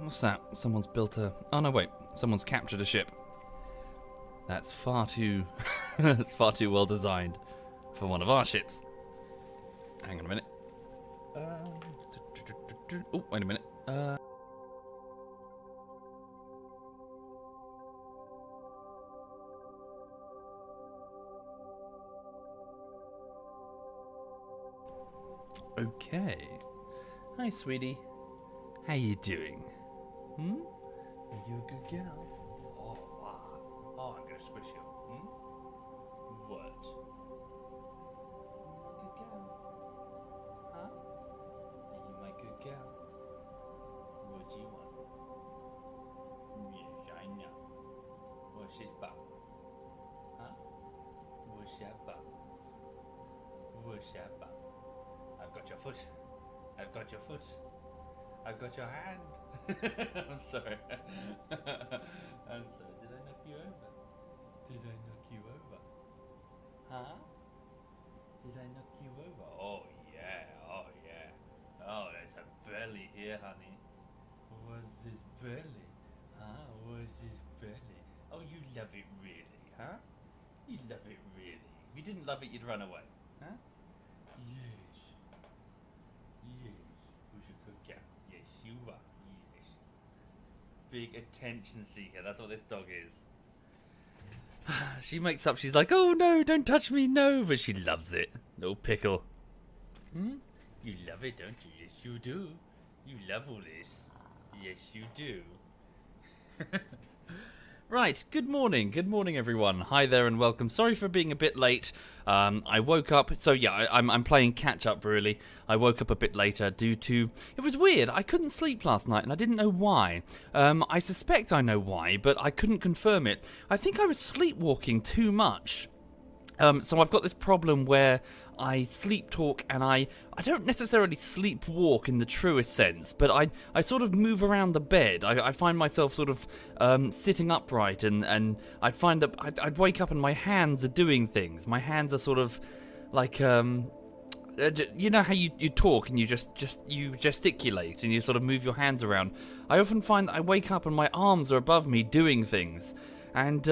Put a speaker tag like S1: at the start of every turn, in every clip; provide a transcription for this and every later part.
S1: What's that? Someone's built a... Oh, no, wait. Someone's captured a ship. That's far too... That's far too well designed for one of our ships. Hang on a minute. Oh, wait a minute. Okay. Hi, sweetie. How you doing? Are you a good girl? Oh, wow. Oh, I'm gonna squish you. What? Are you my good girl? Huh? Are you my good girl? What do you want? Yes, I know. What's this about? Huh? What's that about? What's that about? I've got your foot. I've got your foot. I've got your hand. I'm sorry. I'm sorry. Did I knock you over? Did I knock you over? Huh? Did I knock you over? Oh yeah. Oh yeah. Oh, there's a belly here, honey. What's this belly? Huh? What's this belly? Oh, you love it really, huh? You love it really. If you didn't love it, you'd run away, huh? Yes. Yes. Who's a good cat? Yes, you are. Yes. Big attention seeker. That's what this dog is. She makes up. She's like, oh no, don't touch me, no. But she loves it. Little pickle. You love it, don't you? Yes, you do. You love all this. Yes, you do. Right, good morning everyone. Hi there and welcome. Sorry for being a bit late. I woke up, so yeah, I'm playing catch up really. I woke up a bit later due to, it was weird, I couldn't sleep last night and I didn't know why. I suspect I know why, but I couldn't confirm it. I think I was sleepwalking too much. So I've got this problem where I sleep talk and I don't necessarily sleepwalk in the truest sense, but I sort of move around the bed. I find myself sort of sitting upright and I'd find that I'd wake up and my hands are doing things. My hands are sort of like, you know how you talk and you you gesticulate and you sort of move your hands around. I often find that I wake up and my arms are above me doing things. And,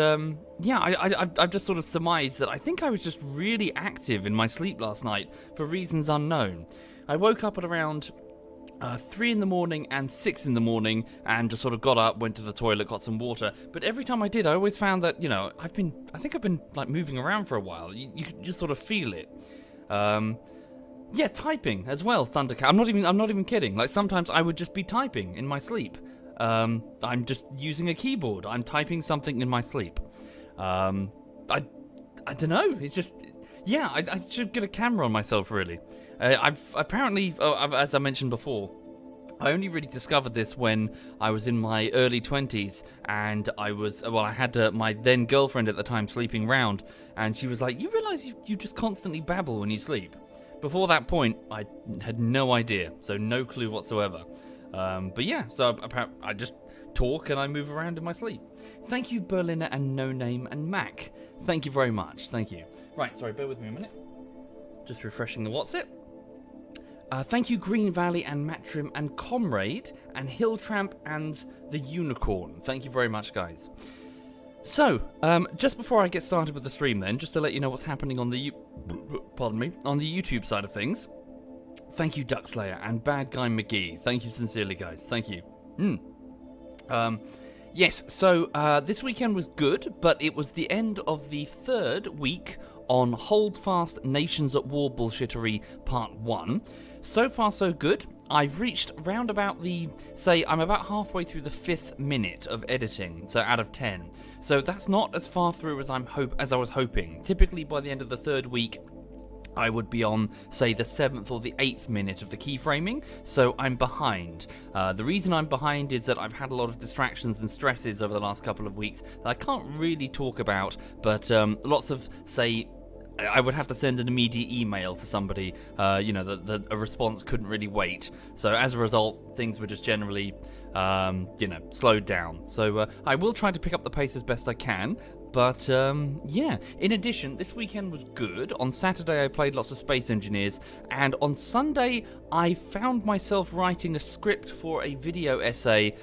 S1: yeah, I've just sort of surmised that I think I was just really active in my sleep last night for reasons unknown. I woke up at around 3 in the morning and 6 in the morning and just sort of got up, went to the toilet, got some water. But every time I did, I always found that, you know, I think I've been, like, moving around for a while. You could just sort of feel it. Yeah, typing as well, Thundercat. I'm not even kidding. Like, sometimes I would just be typing in my sleep. I'm just using a keyboard. I'm typing something in my sleep. I don't know. It's just, yeah, I should get a camera on myself, really. I've apparently, as I mentioned before, I only really discovered this when I was in my early 20s, and I had my then girlfriend at the time sleeping round, and she was like, you realise you just constantly babble when you sleep? Before that point, I had no idea, so no clue whatsoever. But yeah, so I just talk and I move around in my sleep. Thank you, Berliner and No Name and Mac. Thank you very much. Thank you. Right, sorry, bear with me a minute. Just refreshing the what's it. Thank you, Green Valley and Matrim and Comrade and Hilltramp and the Unicorn. Thank you very much, guys. So, just before I get started with the stream then, just to let you know what's happening on the on the YouTube side of things. Thank you, Duckslayer and Bad Guy McGee. Thank you sincerely, guys. Thank you. Yes, so this weekend was good, but it was the end of the 3rd week on Holdfast Nations at War Bullshittery Part 1. So far, so good. I've reached round about I'm about halfway through the 5th minute of editing, so out of 10. So that's not as far through as I was hoping. Typically, by the end of the 3rd week, I would be on, say, the 7th or the 8th minute of the keyframing, so I'm behind. The reason I'm behind is that I've had a lot of distractions and stresses over the last couple of weeks that I can't really talk about, but lots of, say, I would have to send an immediate email to somebody, you know, a response couldn't really wait. So as a result, things were just generally, you know, slowed down. So I will try to pick up the pace as best I can. But, yeah. In addition, this weekend was good. On Saturday, I played lots of Space Engineers. And on Sunday, I found myself writing a script for a video essay.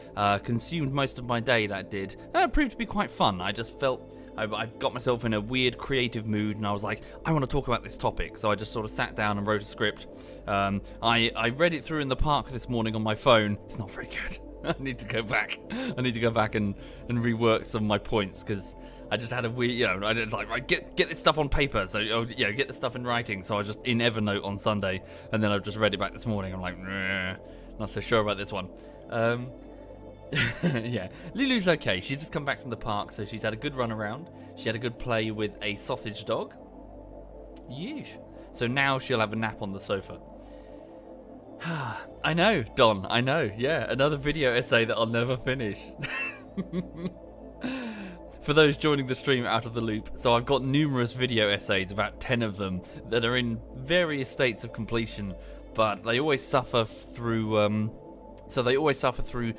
S1: Consumed most of my day, that did. It proved to be quite fun. I just felt... I got myself in a weird creative mood, and I was like, I want to talk about this topic. So I just sort of sat down and wrote a script. I read it through in the park this morning on my phone. It's not very good. I need to go back. I need to go back and rework some of my points, because I just had a weird, I did like, right, get this stuff on paper, so, get the stuff in writing. So I was just in Evernote on Sunday, and then I've just read it back this morning. I'm like, not so sure about this one. Yeah, Lulu's okay. She's just come back from the park, so she's had a good run around. She had a good play with a sausage dog. Yeesh. So now she'll have a nap on the sofa. I know, Don, I know. Yeah, another video essay that I'll never finish. For those joining the stream out of the loop, so I've got numerous video essays, about 10 of them, that are in various states of completion, but they always suffer through,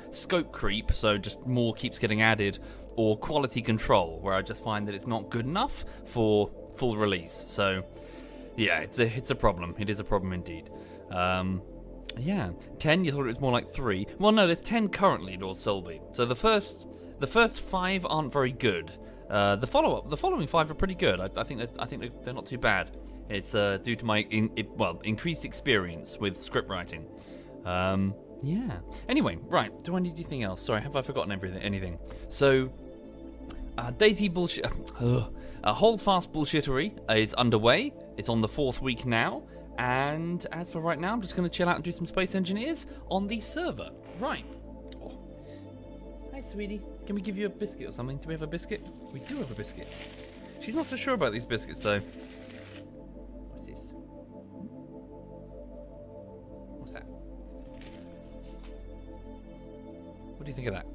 S1: scope creep, so just more keeps getting added, or quality control, where I just find that it's not good enough for full release. So, yeah, it's a problem. It is a problem indeed. Yeah, 10, you thought it was more like 3. Well, no, there's 10 currently, Lord Solby. So the first 5 aren't very good. The following 5 are pretty good. I think they're not too bad. It's due to my increased experience with script writing. Yeah. Anyway, right. Do I need anything else? Sorry, have I forgotten anything? So, Daisy bullshit. Holdfast bullshittery is underway. It's on the 4th week now. And as for right now, I'm just going to chill out and do some Space Engineers on the server. Right. Oh. Hi, sweetie. Can we give you a biscuit or something? Do we have a biscuit? We do have a biscuit. She's not so sure about these biscuits, though. What's this? What's that? What do you think of that?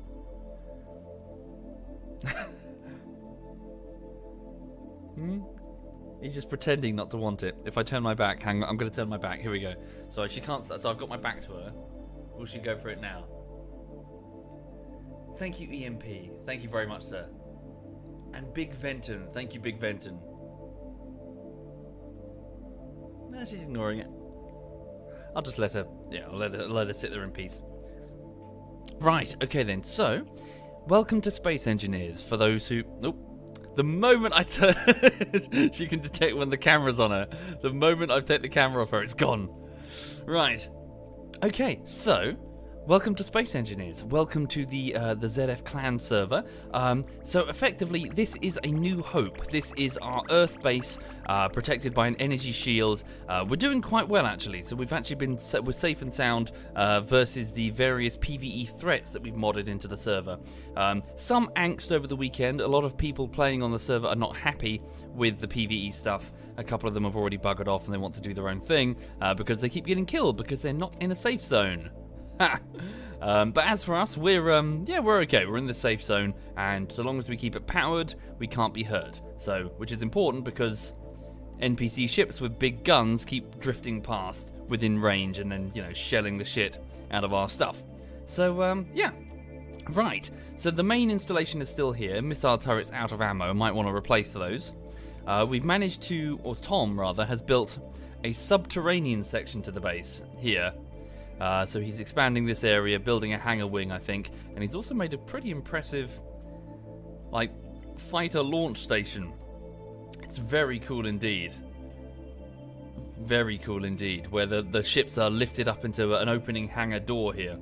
S1: He's just pretending not to want it. If I turn my back, hang on, I'm going to turn my back. Here we go. So she can't. So I've got my back to her. Will she go for it now? Thank you, EMP. Thank you very much, sir. And Big Venton. Thank you, Big Venton. No, she's ignoring it. I'll just let her. Yeah, I'll let her sit there in peace. Right. Okay then. So, welcome to Space Engineers. For those who. Nope. The moment I turn, she can detect when the camera's on her. The moment I take the camera off her, it's gone. Right. Okay, so, welcome to Space Engineers. Welcome to the ZF Clan server. So, effectively, this is a new hope. This is our Earth base, protected by an energy shield. We're doing quite well, actually. So, we've actually we're safe and sound versus the various PvE threats that we've modded into the server. Some angst over the weekend. A lot of people playing on the server are not happy with the PvE stuff. A couple of them have already buggered off and they want to do their own thing because they keep getting killed because they're not in a safe zone. But as for us, we're okay. We're in the safe zone, and so long as we keep it powered, we can't be hurt. So, which is important because NPC ships with big guns keep drifting past within range and then, shelling the shit out of our stuff. So, yeah. Right. So the main installation is still here. Missile turrets out of ammo. Might want to replace those. We've managed to, or Tom rather, has built a subterranean section to the base here. So he's expanding this area, building a hangar wing, I think, and he's also made a pretty impressive, fighter launch station. It's very cool indeed. Very cool indeed, where the ships are lifted up into an opening hangar door here.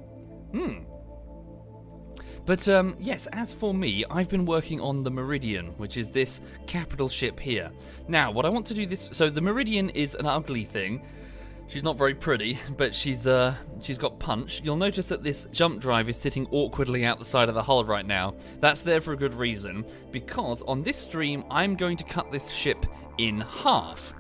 S1: But, yes, as for me, I've been working on the Meridian, which is this capital ship here. Now, what I want to do so the Meridian is an ugly thing. She's not very pretty, but she's got punch. You'll notice that this jump drive is sitting awkwardly out the side of the hull right now. That's there for a good reason, because on this stream, I'm going to cut this ship in half.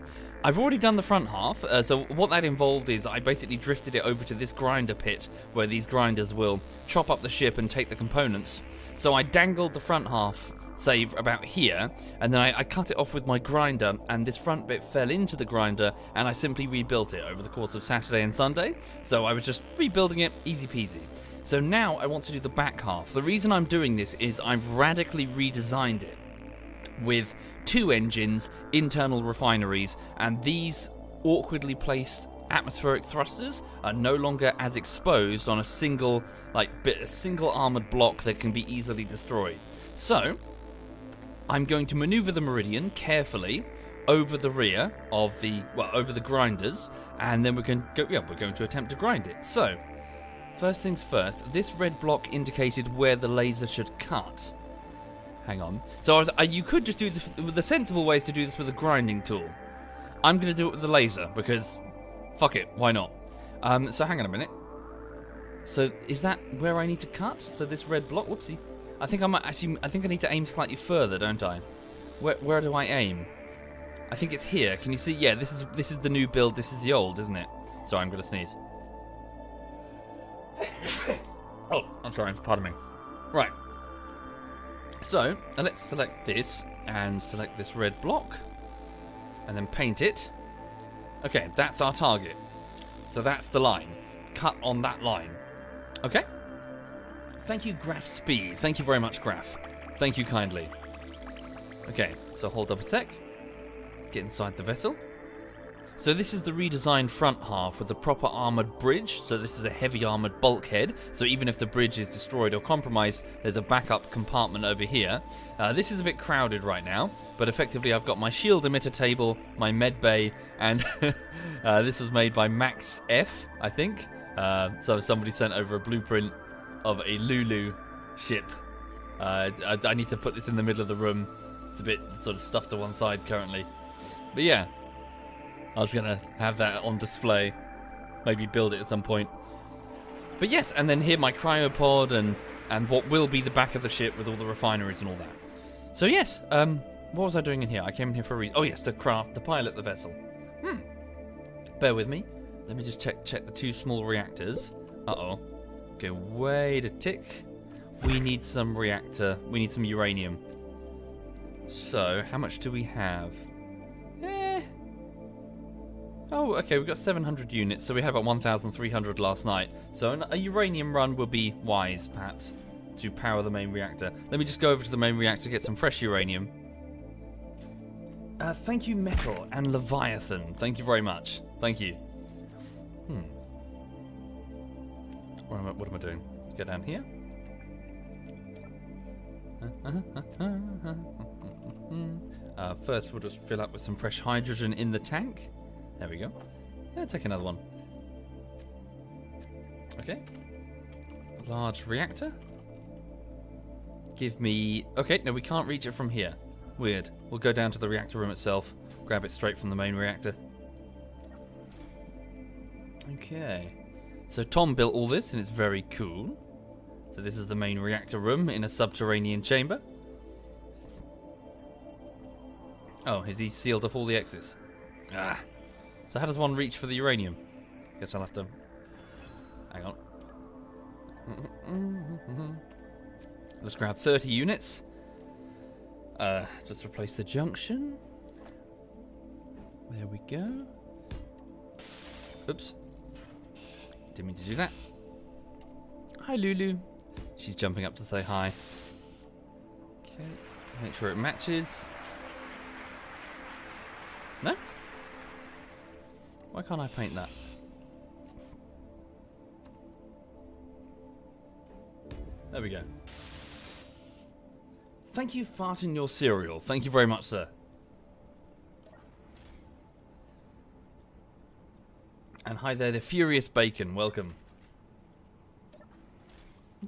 S1: I've already done the front half, so what that involved is I basically drifted it over to this grinder pit, where these grinders will chop up the ship and take the components. So I dangled the front half, say about here, and then I cut it off with my grinder, and this front bit fell into the grinder, and I simply rebuilt it over the course of Saturday and Sunday. So I was just rebuilding it, easy peasy. So now I want to do the back half. The reason I'm doing this is I've radically redesigned it. with 2 engines, internal refineries, and these awkwardly placed atmospheric thrusters are no longer as exposed on a single armored block that can be easily destroyed. So I'm going to maneuver the Meridian carefully over the rear of over the grinders, and then we're going to attempt to grind it. So first things first, this red block indicated where the laser should cut. Hang on. So you could just do the sensible ways to do this with a grinding tool. I'm going to do it with the laser because fuck it, why not? So hang on a minute. So is that where I need to cut? So this red block, whoopsie. I think I need to aim slightly further, don't I? Where do I aim? I think it's here. Can you see? Yeah, this is the new build, this is the old, isn't it? Sorry, I'm going to sneeze. Oh, I'm sorry, pardon me. Right. So, let's select this and select this red block and then paint it. Okay, that's our target. So that's the line. Cut on that line. Okay? Thank you, Graph Speed. Thank you very much, Graph. Thank you kindly. Okay, so hold up a sec. Let's get inside the vessel. So this is the redesigned front half with the proper armoured bridge. So this is a heavy armoured bulkhead. So even if the bridge is destroyed or compromised, there's a backup compartment over here. This is a bit crowded right now, but effectively I've got my shield emitter table, my med bay, and this was made by Max F, I think. So somebody sent over a blueprint of a Lulu ship. I need to put this in the middle of the room. It's a bit sort of stuffed to one side currently. But yeah, I was going to have that on display. Maybe build it at some point. But yes, and then here my cryopod and what will be the back of the ship with all the refineries and all that. So yes, what was I doing in here? I came in here for a reason. Oh yes, to pilot the vessel. Bear with me. Let me just check the 2 small reactors. Uh-oh. Okay, wait a tick. We need some reactor. We need some uranium. So, how much do we have? Oh, okay, we've got 700 units, so we had about 1,300 last night. So a uranium run would be wise, perhaps, to power the main reactor. Let me just go over to the main reactor, get some fresh uranium. Thank you, Metal and Leviathan. Thank you very much. Thank you. What am I doing? Let's go down here. First, we'll just fill up with some fresh hydrogen in the tank. There we go. Yeah, take another one. Okay. Large reactor. Give me... Okay, no, we can't reach it from here. Weird. We'll go down to the reactor room itself. Grab it straight from the main reactor. Okay. So Tom built all this, and it's very cool. So this is the main reactor room in a subterranean chamber. Oh, has he sealed off all the exits? Ah. So how does one reach for the uranium? Guess I'll have to... Hang on. Let's grab 30 units. Just replace the junction. There we go. Oops. Didn't mean to do that. Hi, Lulu. She's jumping up to say hi. Okay. Make sure it matches. No? Why can't I paint that? There we go. Thank you, farting your cereal. Thank you very much, sir. And hi there, the Furious Bacon. Welcome.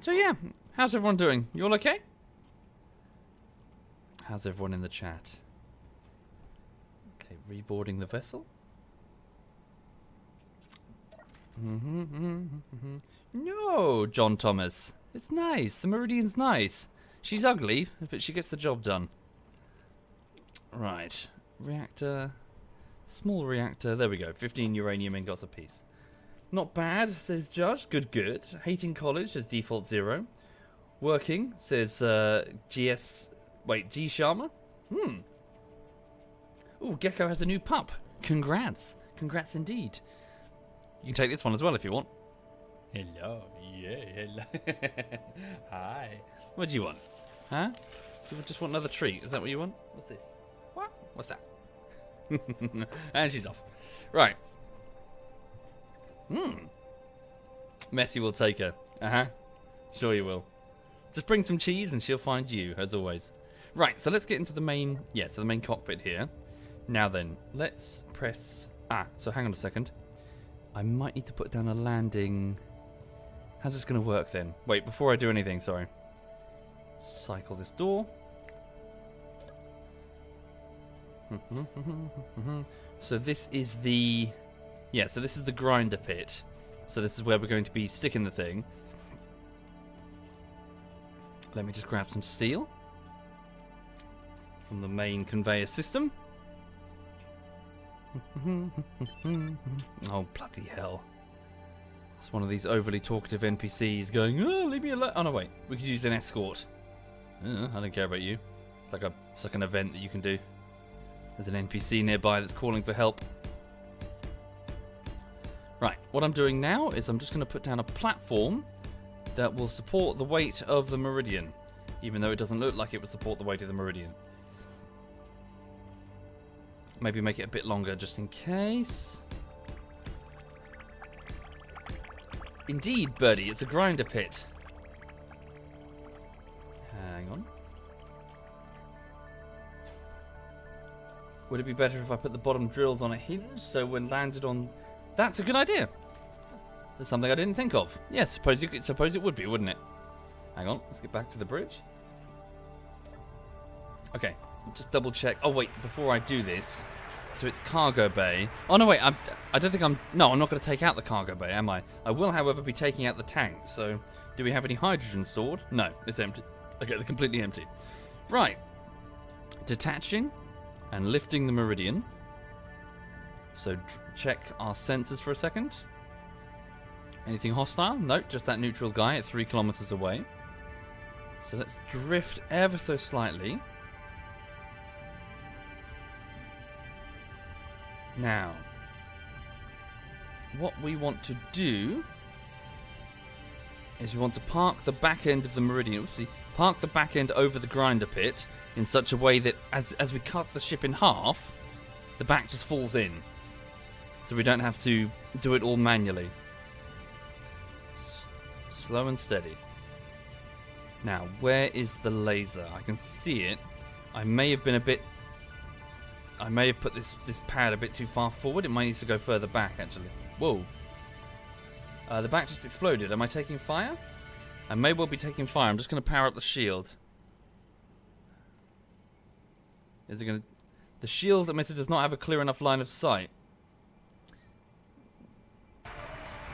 S1: So yeah, how's everyone doing? You all okay? How's everyone in the chat? Okay, reboarding the vessel. No, John Thomas. It's nice. The Meridian's nice. She's ugly, but she gets the job done. Right. Reactor. Small reactor. There we go. 15 uranium ingots apiece. Not bad, says Judge. Good, good. Hating college says default 0. Working says GS... Wait, G Sharma? Ooh, Gecko has a new pup. Congrats. Congrats indeed. You can take this one as well if you want. Hello. Yeah, hello. Hi. What do you want? Huh? You just want another treat. Is that what you want? What's this? What? What's that? And she's off. Right. Messi will take her. Sure you will. Just bring some cheese and she'll find you, as always. Right, so let's get into the main... Yeah, so the main cockpit here. Now then, let's press... so hang on a second. I might need to put down a landing... How's this going to work then? Wait, before I do anything, sorry. Cycle this door. So this is the... Yeah, so this is the grinder pit. So this is where we're going to be sticking the thing. Let me just grab some steel from the main conveyor system. Oh, bloody hell. It's one of these overly talkative NPCs going, oh, leave me alone. Oh, no, wait. We could use an escort. I don't care about you. It's like an event that you can do. There's an NPC nearby that's calling for help. Right, what I'm doing now is I'm just going to put down a platform that will support the weight of the Meridian, even though it doesn't look like it would support the weight of the Meridian. Maybe make it a bit longer just in case. Indeed, Birdie, it's a grinder pit. Hang on. Would it be better if I put the bottom drills on a hinge so when landed on... That's a good idea. That's something I didn't think of. Yes, suppose it would be, wouldn't it? Hang on, let's get back to the bridge. Okay, just double check. Oh wait, before I do this, so it's cargo bay. Oh no, wait, I don't think I'm... No, I'm not going to take out the cargo bay, am I? I will, however, be taking out the tank. So, do we have any hydrogen stored? No, it's empty. Okay, they're completely empty. Right. Detaching and lifting the Meridian. So, check our sensors for a second. Anything hostile? Nope, just that neutral guy at 3 kilometers away. So let's drift ever so slightly. Now, what we want to do is we want to park the back end of the Meridian. Oopsie, park the back end over the grinder pit in such a way that as we cut the ship in half, the back just falls in. So we don't have to do it all manually. Slow and steady. Now, where is the laser? I can see it. I may have put this pad a bit too far forward. It might need to go further back, actually. Whoa. The back just exploded. Am I taking fire? I may well be taking fire. I'm just going to power up the shield. Is it going to... The shield emitter does not have a clear enough line of sight.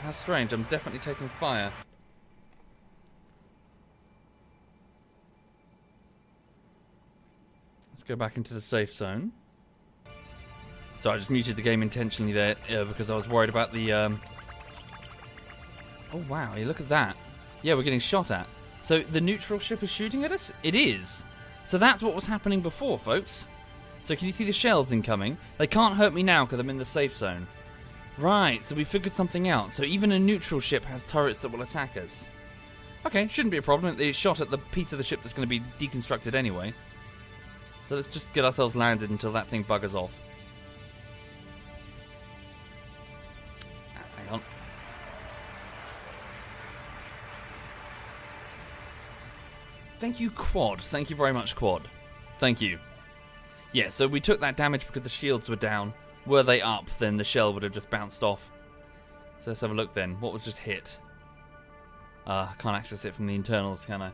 S1: How strange. I'm definitely taking fire. Let's go back into the safe zone. So I just muted the game intentionally there because I was worried about the... Oh wow, you look at that. Yeah, we're getting shot at. So the neutral ship is shooting at us? It is. So that's what was happening before, folks. So can you see the shells incoming? They can't hurt me now because I'm in the safe zone. Right, so we figured something out. So even a neutral ship has turrets that will attack us. Okay, shouldn't be a problem. They shot at the piece of the ship that's going to be deconstructed anyway. So let's just get ourselves landed until that thing buggers off. Hang on. Thank you, Quad. Thank you very much, Quad. Thank you. Yeah, so we took that damage because the shields were down. Were they up, then the shell would have just bounced off. So let's have a look then. What was just hit? I can't access it from the internals, can I?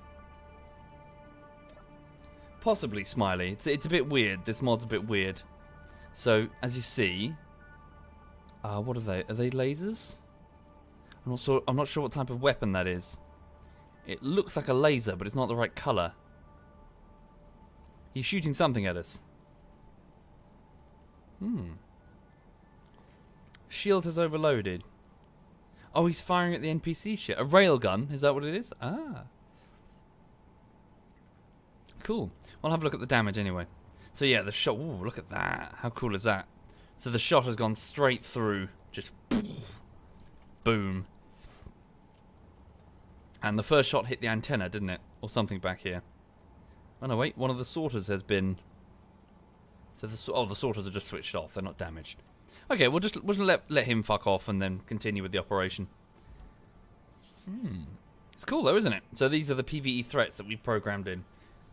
S1: Possibly Smiley. It's a bit weird. This mod's a bit weird. So, as you see... what are they? Are they lasers? I'm not sure what type of weapon that is. It looks like a laser, but it's not the right colour. He's shooting something at us. Shield has overloaded. Oh, he's firing at the NPC ship. A railgun? Is that what it is? Ah. Cool. Well, have a look at the damage anyway. So yeah, the shot... Ooh, look at that. How cool is that? So the shot has gone straight through. Just... Boom. And the first shot hit the antenna, didn't it? Or something back here. Oh no, wait, one of the sorters has been... So the sorters are just switched off, they're not damaged. Okay, we'll just let him fuck off and then continue with the operation. It's cool though, isn't it? So these are the PvE threats that we've programmed in.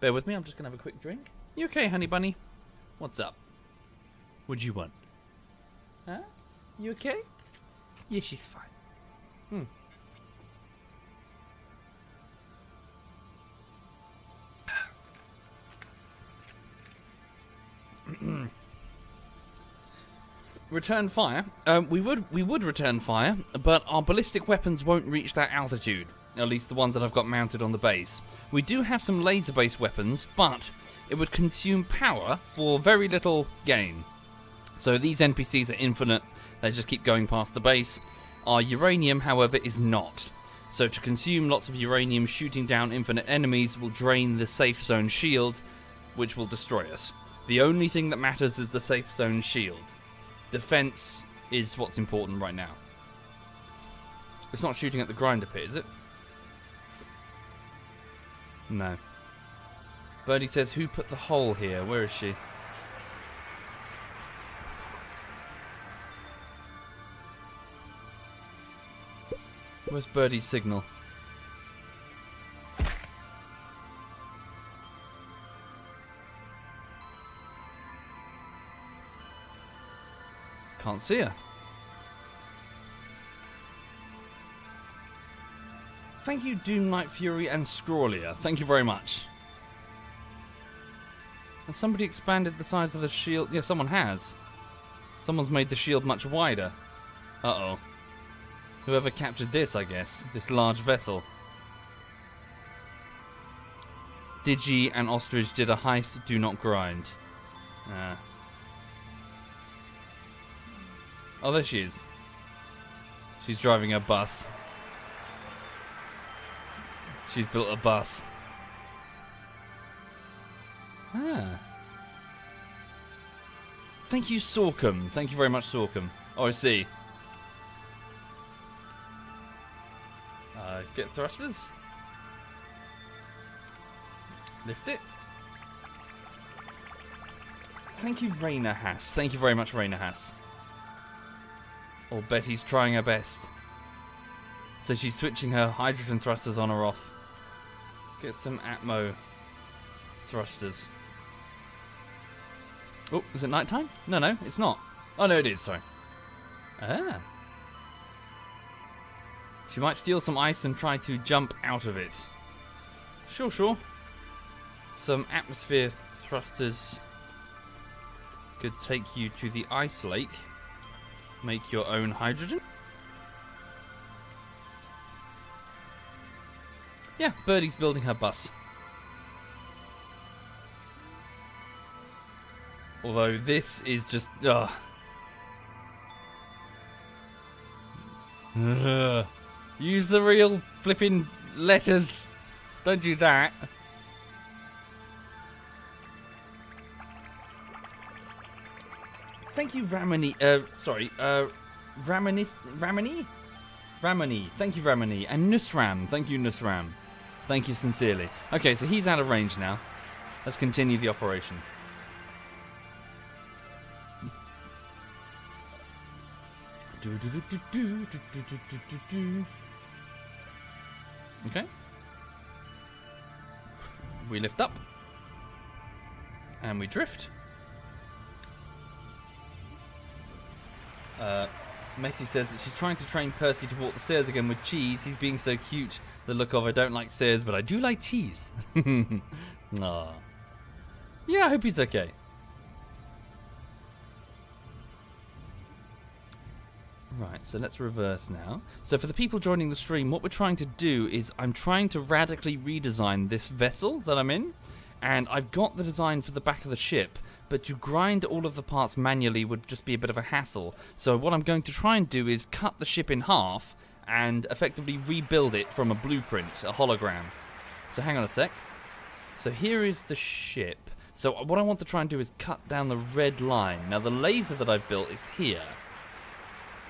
S1: Bear with me, I'm just going to have a quick drink. You okay, honey bunny? What's up? What'd you want? Huh? You okay? Yeah, she's fine. Return fire. We would return fire, but our ballistic weapons won't reach that altitude. At least the ones that I've got mounted on the base. We do have some laser-based weapons, but it would consume power for very little gain. So these NPCs are infinite. They just keep going past the base. Our uranium, however, is not. So to consume lots of uranium, shooting down infinite enemies will drain the safe zone shield, which will destroy us. The only thing that matters is the safe zone shield. Defense is what's important right now. It's not shooting at the grinder pit, is it? No. Birdie says, who put the hole here? Where is she? Where's Birdie's signal? Can't see her. Thank you, Doom Knight Fury and Scrawlier. Thank you very much. Has somebody expanded the size of the shield? Yeah, someone has. Someone's made the shield much wider. Uh-oh. Whoever captured this, I guess. This large vessel. Digi and Ostrich did a heist, do not grind. Oh, there she is. She's driving a bus. She's built a bus. Ah. Thank you, Sorkum. Thank you very much, Sorkum. Oh, I see. Get thrusters. Lift it. Thank you, Raina Haas. Thank you very much, Raina Haas. Or Betty's trying her best. So she's switching her hydrogen thrusters on or off. Get some Atmo thrusters. Oh, is it nighttime? No, it's not. Oh, no, it is, sorry. Ah. She might steal some ice and try to jump out of it. Sure. Some atmosphere thrusters could take you to the ice lake. Make your own hydrogen. Yeah, Birdie's building her bus. Although this is just... Use the real flipping letters. Don't do that. Thank you, Ramani. Ramani? Thank you, Ramani. And Nusram. Thank you, Nusram. Thank you sincerely. Okay, so he's out of range now. Let's continue the operation. Okay. We lift up. And we drift. Messi says that she's trying to train Percy to walk the stairs again with cheese. He's being so cute. The look of I don't like stairs, but I do like cheese. Aww. Yeah, I hope he's okay. Right, so let's reverse now. So for the people joining the stream, what we're trying to do is I'm trying to radically redesign this vessel that I'm in. And I've got the design for the back of the ship, but to grind all of the parts manually would just be a bit of a hassle. So what I'm going to try and do is cut the ship in half and effectively rebuild it from a blueprint, a hologram. So hang on a sec. So here is the ship. So what I want to try and do is cut down the red line. Now the laser that I've built is here.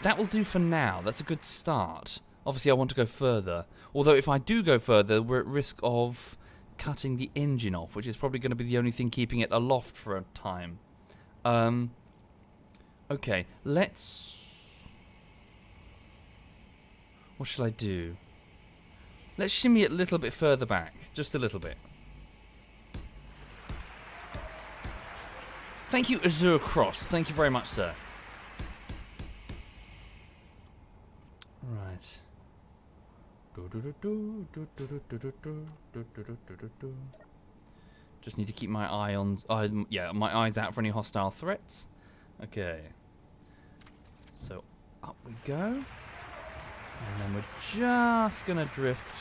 S1: That will do for now. That's a good start. Obviously I want to go further. Although if I do go further, we're at risk of cutting the engine off, which is probably going to be the only thing keeping it aloft for a time. Okay, let's... What shall I do? Let's shimmy it a little bit further back. Just a little bit. Thank you, Azure Cross. Thank you very much, sir. Right. Just need to keep my eye on... my eyes out for any hostile threats. Okay. So, up we go. And then we're just going to drift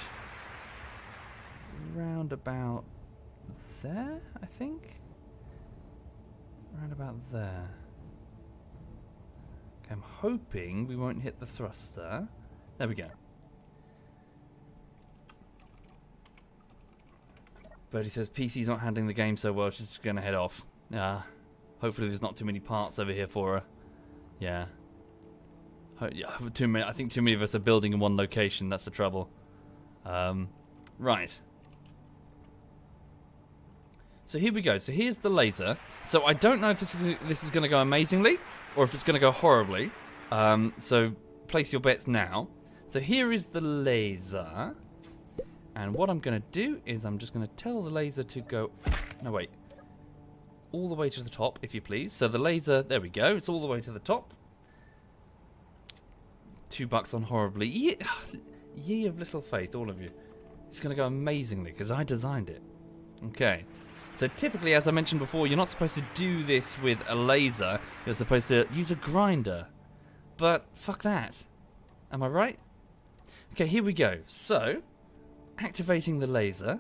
S1: round about there, I think. Round about there. Okay, I'm hoping we won't hit the thruster. There we go. Birdie says PC's not handling the game so well, she's just going to head off. Hopefully there's not too many parts over here for her. Yeah. Too many. I think too many of us are building in one location. That's the trouble. Right. So here we go. So here's the laser. So I don't know if this is going to go amazingly or if it's going to go horribly. So place your bets now. So here is the laser. And what I'm going to do is I'm just going to tell the laser to go... No, wait. All the way to the top, if you please. So the laser... There we go. It's all the way to the top. $2 on horribly. Ye of little faith, all of you. It's going to go amazingly because I designed it. Okay. So typically, as I mentioned before, you're not supposed to do this with a laser. You're supposed to use a grinder. But fuck that. Am I right? Okay, here we go. So, activating the laser.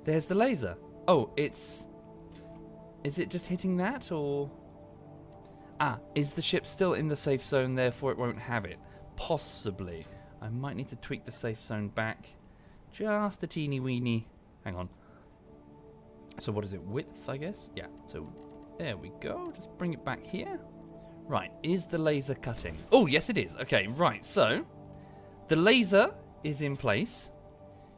S1: There's the laser. Oh, it's... Is it just hitting that, or... is the ship still in the safe zone, therefore it won't have it? Possibly. I might need to tweak the safe zone back. Just a teeny weeny. Hang on. So what is it? Width, I guess? Yeah, so there we go. Just bring it back here. Right, is the laser cutting? Oh, yes it is. Okay, right, so... The laser is in place.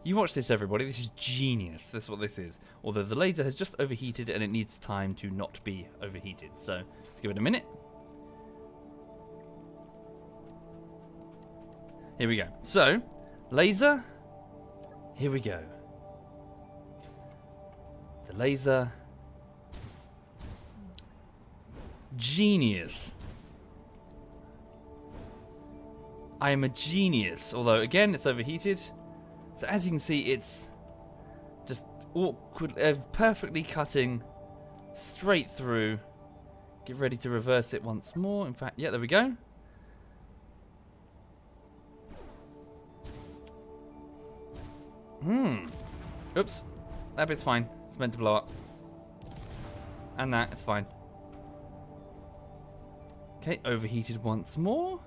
S1: You watch this, everybody. This is genius. This is what this is. Although the laser has just overheated and it needs time to not be overheated. So, let's give it a minute. Here we go. So, laser. Here we go. The laser. Genius. I am a genius. Although, again, it's overheated. So as you can see, it's just awkward, perfectly cutting straight through. Get ready to reverse it once more. In fact, yeah, there we go. Oops. That bit's fine. It's meant to blow up. And that, it's fine. Okay, overheated once more.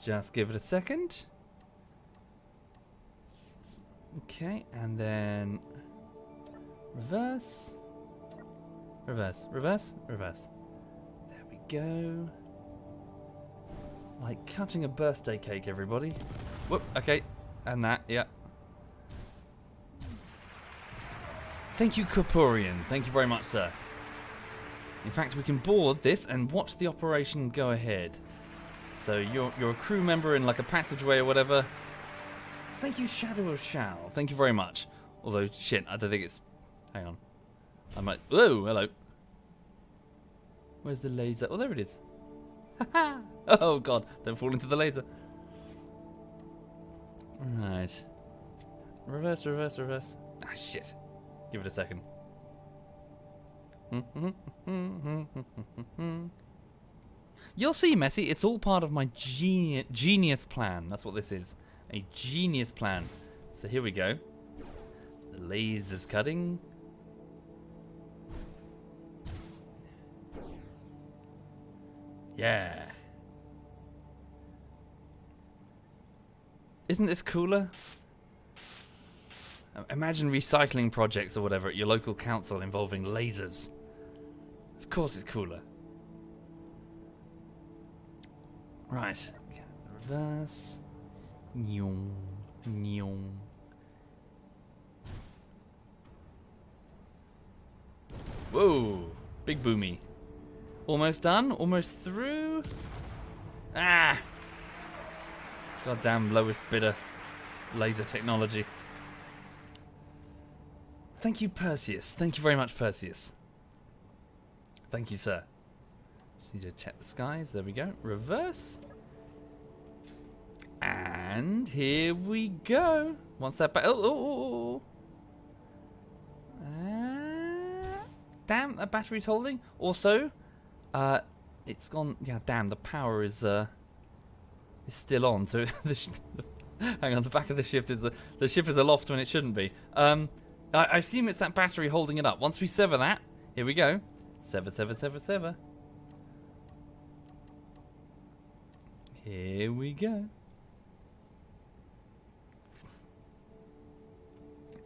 S1: Just give it a second. Okay, and then reverse, reverse, reverse, reverse. There we go. Like cutting a birthday cake, everybody. Whoop, okay, and that, yeah. Thank you, Corporian. Thank you very much, sir. In fact, we can board this and watch the operation go ahead. So you're a crew member in like a passageway or whatever. Thank you, Shadow of Shao. Thank you very much. Although, shit, I don't think it's... Hang on. I might... Whoa, hello. Where's the laser? Oh, there it is. Oh, God. Don't fall into the laser. Right. Reverse, reverse, reverse. Ah, shit. Give it a second. You'll see, Messi. It's all part of my genius plan. That's what this is. A genius plan. So here we go. The laser's cutting. Yeah. Isn't this cooler? Imagine recycling projects or whatever at your local council involving lasers. Of course it's cooler. Right. Reverse. Nyong. Nyong. Whoa. Big boomy. Almost done. Almost through. Ah. Goddamn lowest bidder. Laser technology. Thank you, Perseus. Thank you very much, Perseus. Thank you, sir. Just need to check the skies. There we go. Reverse. And here we go. Once that back. Oh. Damn, that battery's holding. Also, it's gone. Yeah, damn, the power is still on. So, hang on, the back of the ship is the ship is aloft when it shouldn't be. I assume it's that battery holding it up. Once we sever that, here we go. Sever. Here we go.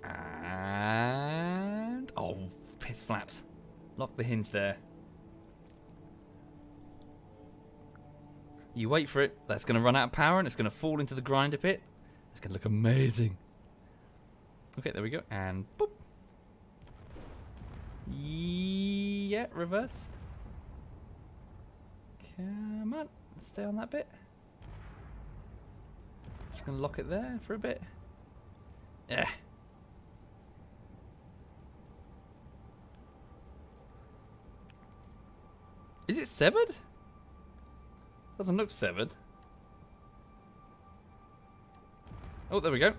S1: And oh, piss flaps. Lock the hinge there. You wait for it. That's going to run out of power and it's going to fall into the grinder pit. It's going to look amazing. Okay, there we go. And boop. Yeah, reverse. Come on. Stay on that bit. Just going to lock it there for a bit. Yeah. Is it severed? Doesn't look severed. Oh, there we go.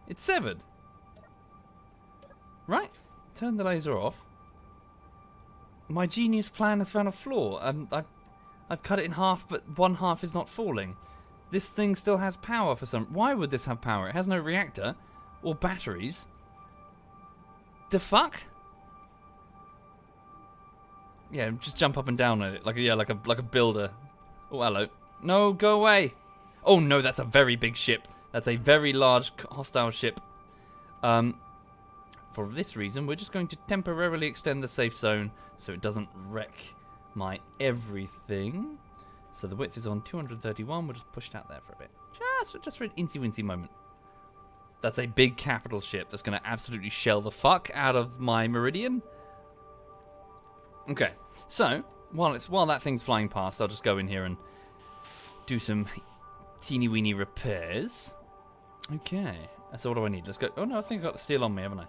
S1: It's severed. Right. Turn the laser off. My genius plan has found a flaw. I've cut it in half, but one half is not falling. This thing still has power for some... Why would this have power? It has no reactor or batteries. The fuck? Yeah, just jump up and down on it, like a builder. Oh, hello. No, go away. Oh no, that's a very big ship. That's a very large hostile ship. For this reason, we're just going to temporarily extend the safe zone so it doesn't wreck my everything. So the width is on 231. We'll just push it out there for a bit, just for an incy-wincy moment. That's a big capital ship that's going to absolutely shell the fuck out of my Meridian. Okay, so while that thing's flying past, I'll just go in here and do some teeny weeny repairs. Okay, so what do I need? Let's go. Oh no, I think I got the steel on me, haven't I?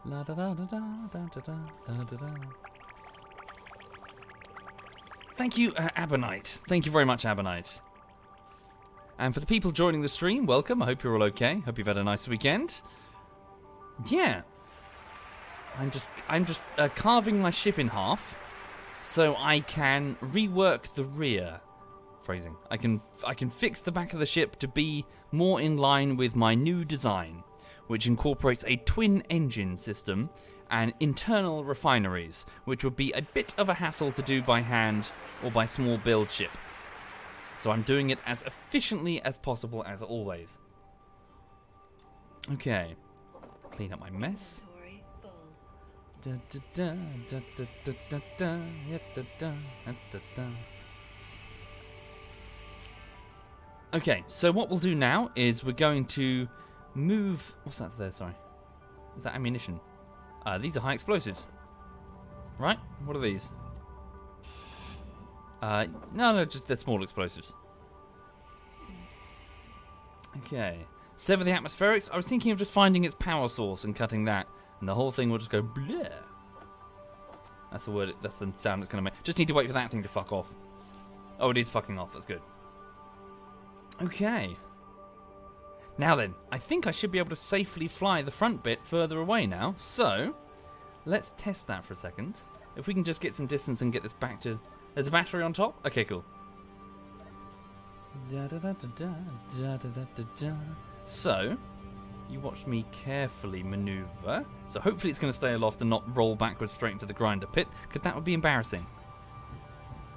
S1: La da da da da da da da da da. Thank you, Abonite. Thank you very much, Abonite. And for the people joining the stream, welcome. I hope you're all okay. Hope you've had a nice weekend. Yeah. I'm just carving my ship in half so I can rework the rear. Phrasing. I can fix the back of the ship to be more in line with my new design, which incorporates a twin engine system and internal refineries, which would be a bit of a hassle to do by hand or by small build ship. So I'm doing it as efficiently as possible as always. Okay. Clean up my mess. Okay, so what we'll do now is we're going to move... What's that there, sorry? Is that ammunition? These are high explosives. Right? What are these? No, just they're small explosives. Okay. Sever the atmospherics. I was thinking of just finding its power source and cutting that. And the whole thing will just go bleh. That's the word. That's the sound it's going to make. Just need to wait for that thing to fuck off. Oh, it is fucking off. That's good. Okay. Now then, I think I should be able to safely fly the front bit further away now. So, let's test that for a second. If we can just get some distance and get this back to... There's a battery on top? Okay, cool. So, you watch me carefully maneuver. So hopefully it's going to stay aloft and not roll backwards straight into the grinder pit, because that would be embarrassing.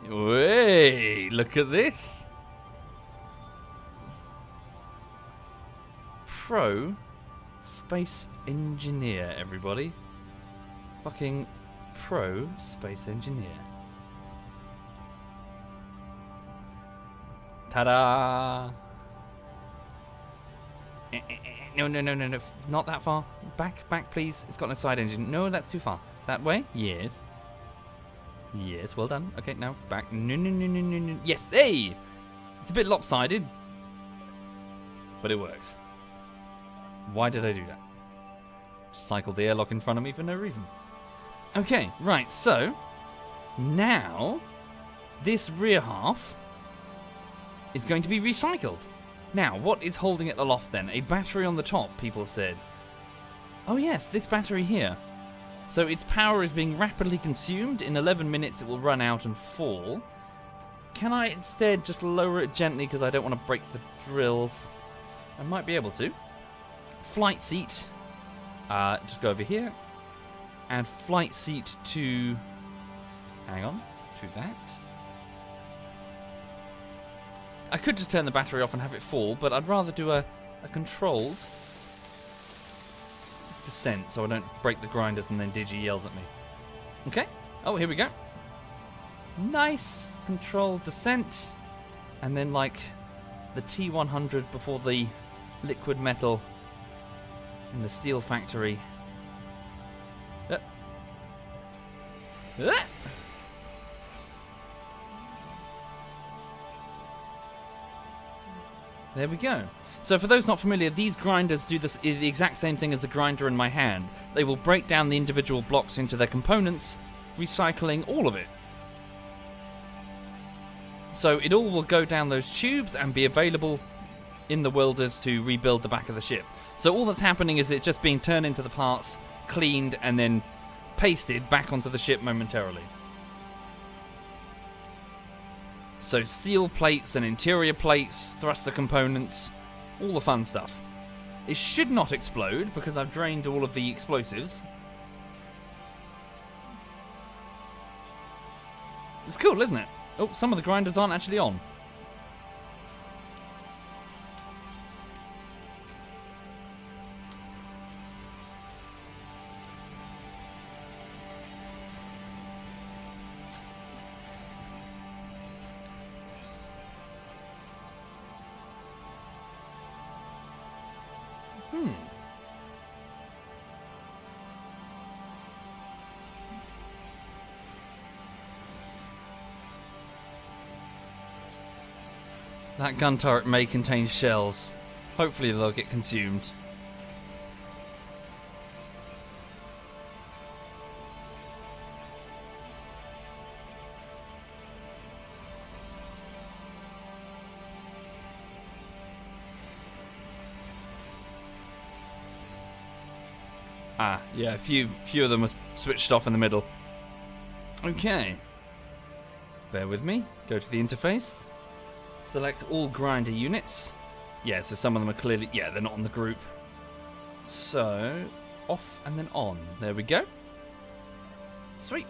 S1: Hey, look at this. Pro space engineer, everybody. Fucking pro space engineer. Ta-da! No, not that far. Back, please. It's got no side engine. No, that's too far. That way? Yes. Yes, well done. Okay, now back. No, no, no, no, no, no. Yes, hey! It's a bit lopsided, but it works. Why did I do that? Cycled the airlock in front of me for no reason. Okay, right, so now this rear half is going to be recycled. Now, what is holding it aloft then? A battery on the top, people said. Oh yes, this battery here. So its power is being rapidly consumed. In 11 minutes it will run out and fall. Can I instead just lower it gently because I don't want to break the drills? I might be able to. Flight seat. Just go over here. And flight seat to... Hang on. To that. I could just turn the battery off and have it fall, but I'd rather do a controlled descent so I don't break the grinders and then Digi yells at me. Okay. Oh, here we go. Nice controlled descent. And then like the T100 before the liquid metal in the steel factory. There we go. So for those not familiar, these grinders do the exact same thing as the grinder in my hand. They will break down the individual blocks into their components, recycling all of it. So it all will go down those tubes and be available in the welders to rebuild the back of the ship. So all that's happening is it just being turned into the parts, cleaned, and then pasted back onto the ship momentarily. So steel plates and interior plates, thruster components, all the fun stuff. It should not explode because I've drained all of the explosives. It's cool, isn't it? Oh, some of the grinders aren't actually on. That gun turret may contain shells. Hopefully they'll get consumed. Ah, yeah, a few of them are switched off in the middle. Okay. Bear with me. Go to the interface. Select all grinder units. Yeah, so some of them are clearly... Yeah, they're not on the group. So, off and then on. There we go. Sweet.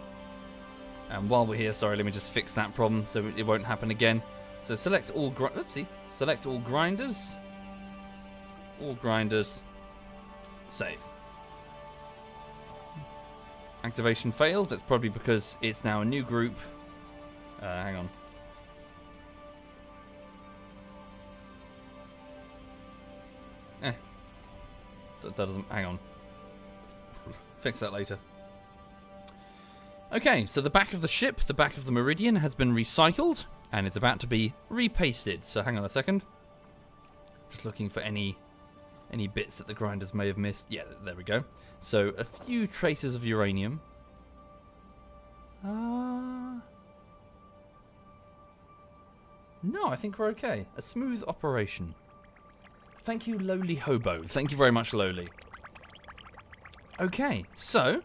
S1: And while we're here, sorry, let me just fix that problem so it won't happen again. So select all... Oopsie. Select all grinders. All grinders. Save. Activation failed. That's probably because it's now a new group. Hang on. That doesn't... Hang on. Fix that later. Okay, so the back of the ship, the back of the Meridian, has been recycled, and it's about to be repasted. So hang on a second. Just looking for any bits that the grinders may have missed. Yeah, there we go. So a few traces of uranium. No, I think we're okay. A smooth operation. Thank you, Lowly Hobo. Thank you very much, Lowly. Okay, so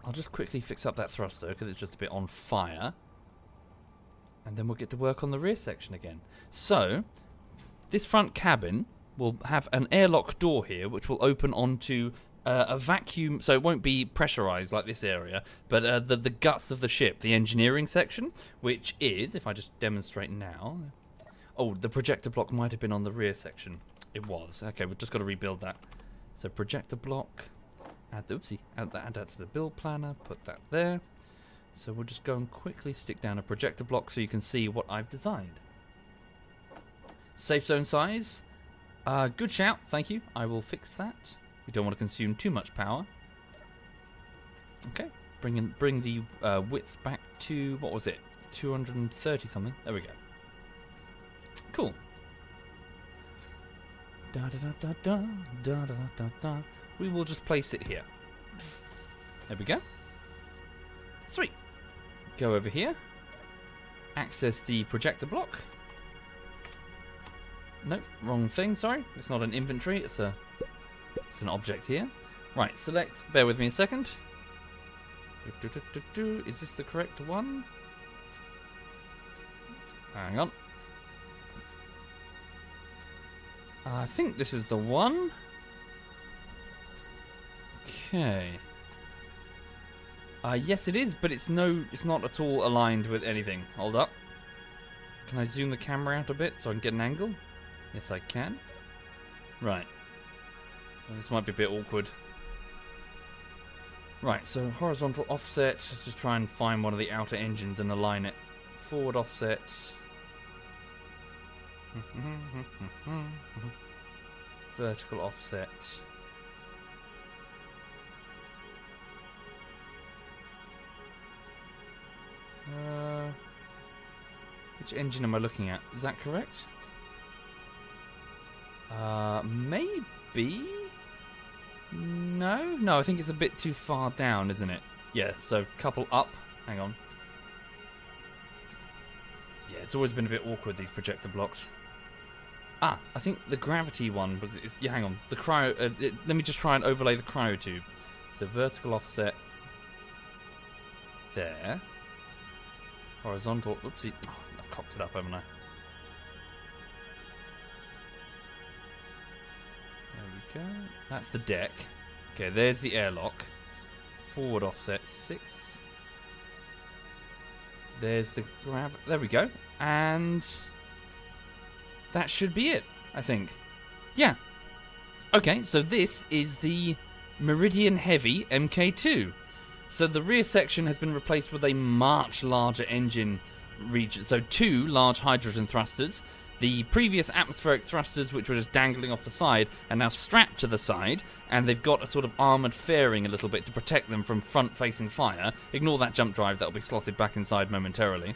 S1: I'll just quickly fix up that thruster because it's just a bit on fire. And then we'll get to work on the rear section again. So, this front cabin will have an airlock door here which will open onto a vacuum, so it won't be pressurized like this area, but the guts of the ship, the engineering section, which is, if I just demonstrate now... Oh, the projector block might have been on the rear section. It was. Okay, we've just got to rebuild that. So projector block. Add that to the build planner. Put that there. So we'll just go and quickly stick down a projector block so you can see what I've designed. Safe zone size. Good shout. Thank you. I will fix that. We don't want to consume too much power. Okay, bring the width back to, what was it, 230 something. There we go. Cool. Da da da da da da da da da. We will just place it here. There we go. Sweet. Go over here. Access the projector block. Nope, wrong thing, sorry. It's not an inventory, it's an object here. Right, select, bear with me a second. Is this the correct one? Hang on. I think this is the one. Okay. Yes it is, but it's not at all aligned with anything. Hold up. Can I zoom the camera out a bit so I can get an angle? Yes I can. Right. Well, this might be a bit awkward. Right, so horizontal offset. Let's just try and find one of the outer engines and align it. Forward offsets. Vertical offsets. Which engine am I looking at? Is that correct? Maybe? No, I think it's a bit too far down, isn't it? Yeah, so couple up. Hang on. Yeah, it's always been a bit awkward, these projector blocks. I think the gravity one was... yeah, hang on. The cryo... let me just try and overlay the cryo tube. So vertical offset. There. Horizontal... Oopsie. Oh, I've cocked it up, haven't I? There we go. That's the deck. Okay, there's the airlock. Forward offset 6. There's the there we go. And that should be it, I think. Yeah. Okay, so this is the Meridian Heavy Mk2. So the rear section has been replaced with a much larger engine region. So 2 large hydrogen thrusters. The previous atmospheric thrusters, which were just dangling off the side, are now strapped to the side, and they've got a sort of armoured fairing a little bit to protect them from front-facing fire. Ignore that jump drive, that'll be slotted back inside momentarily.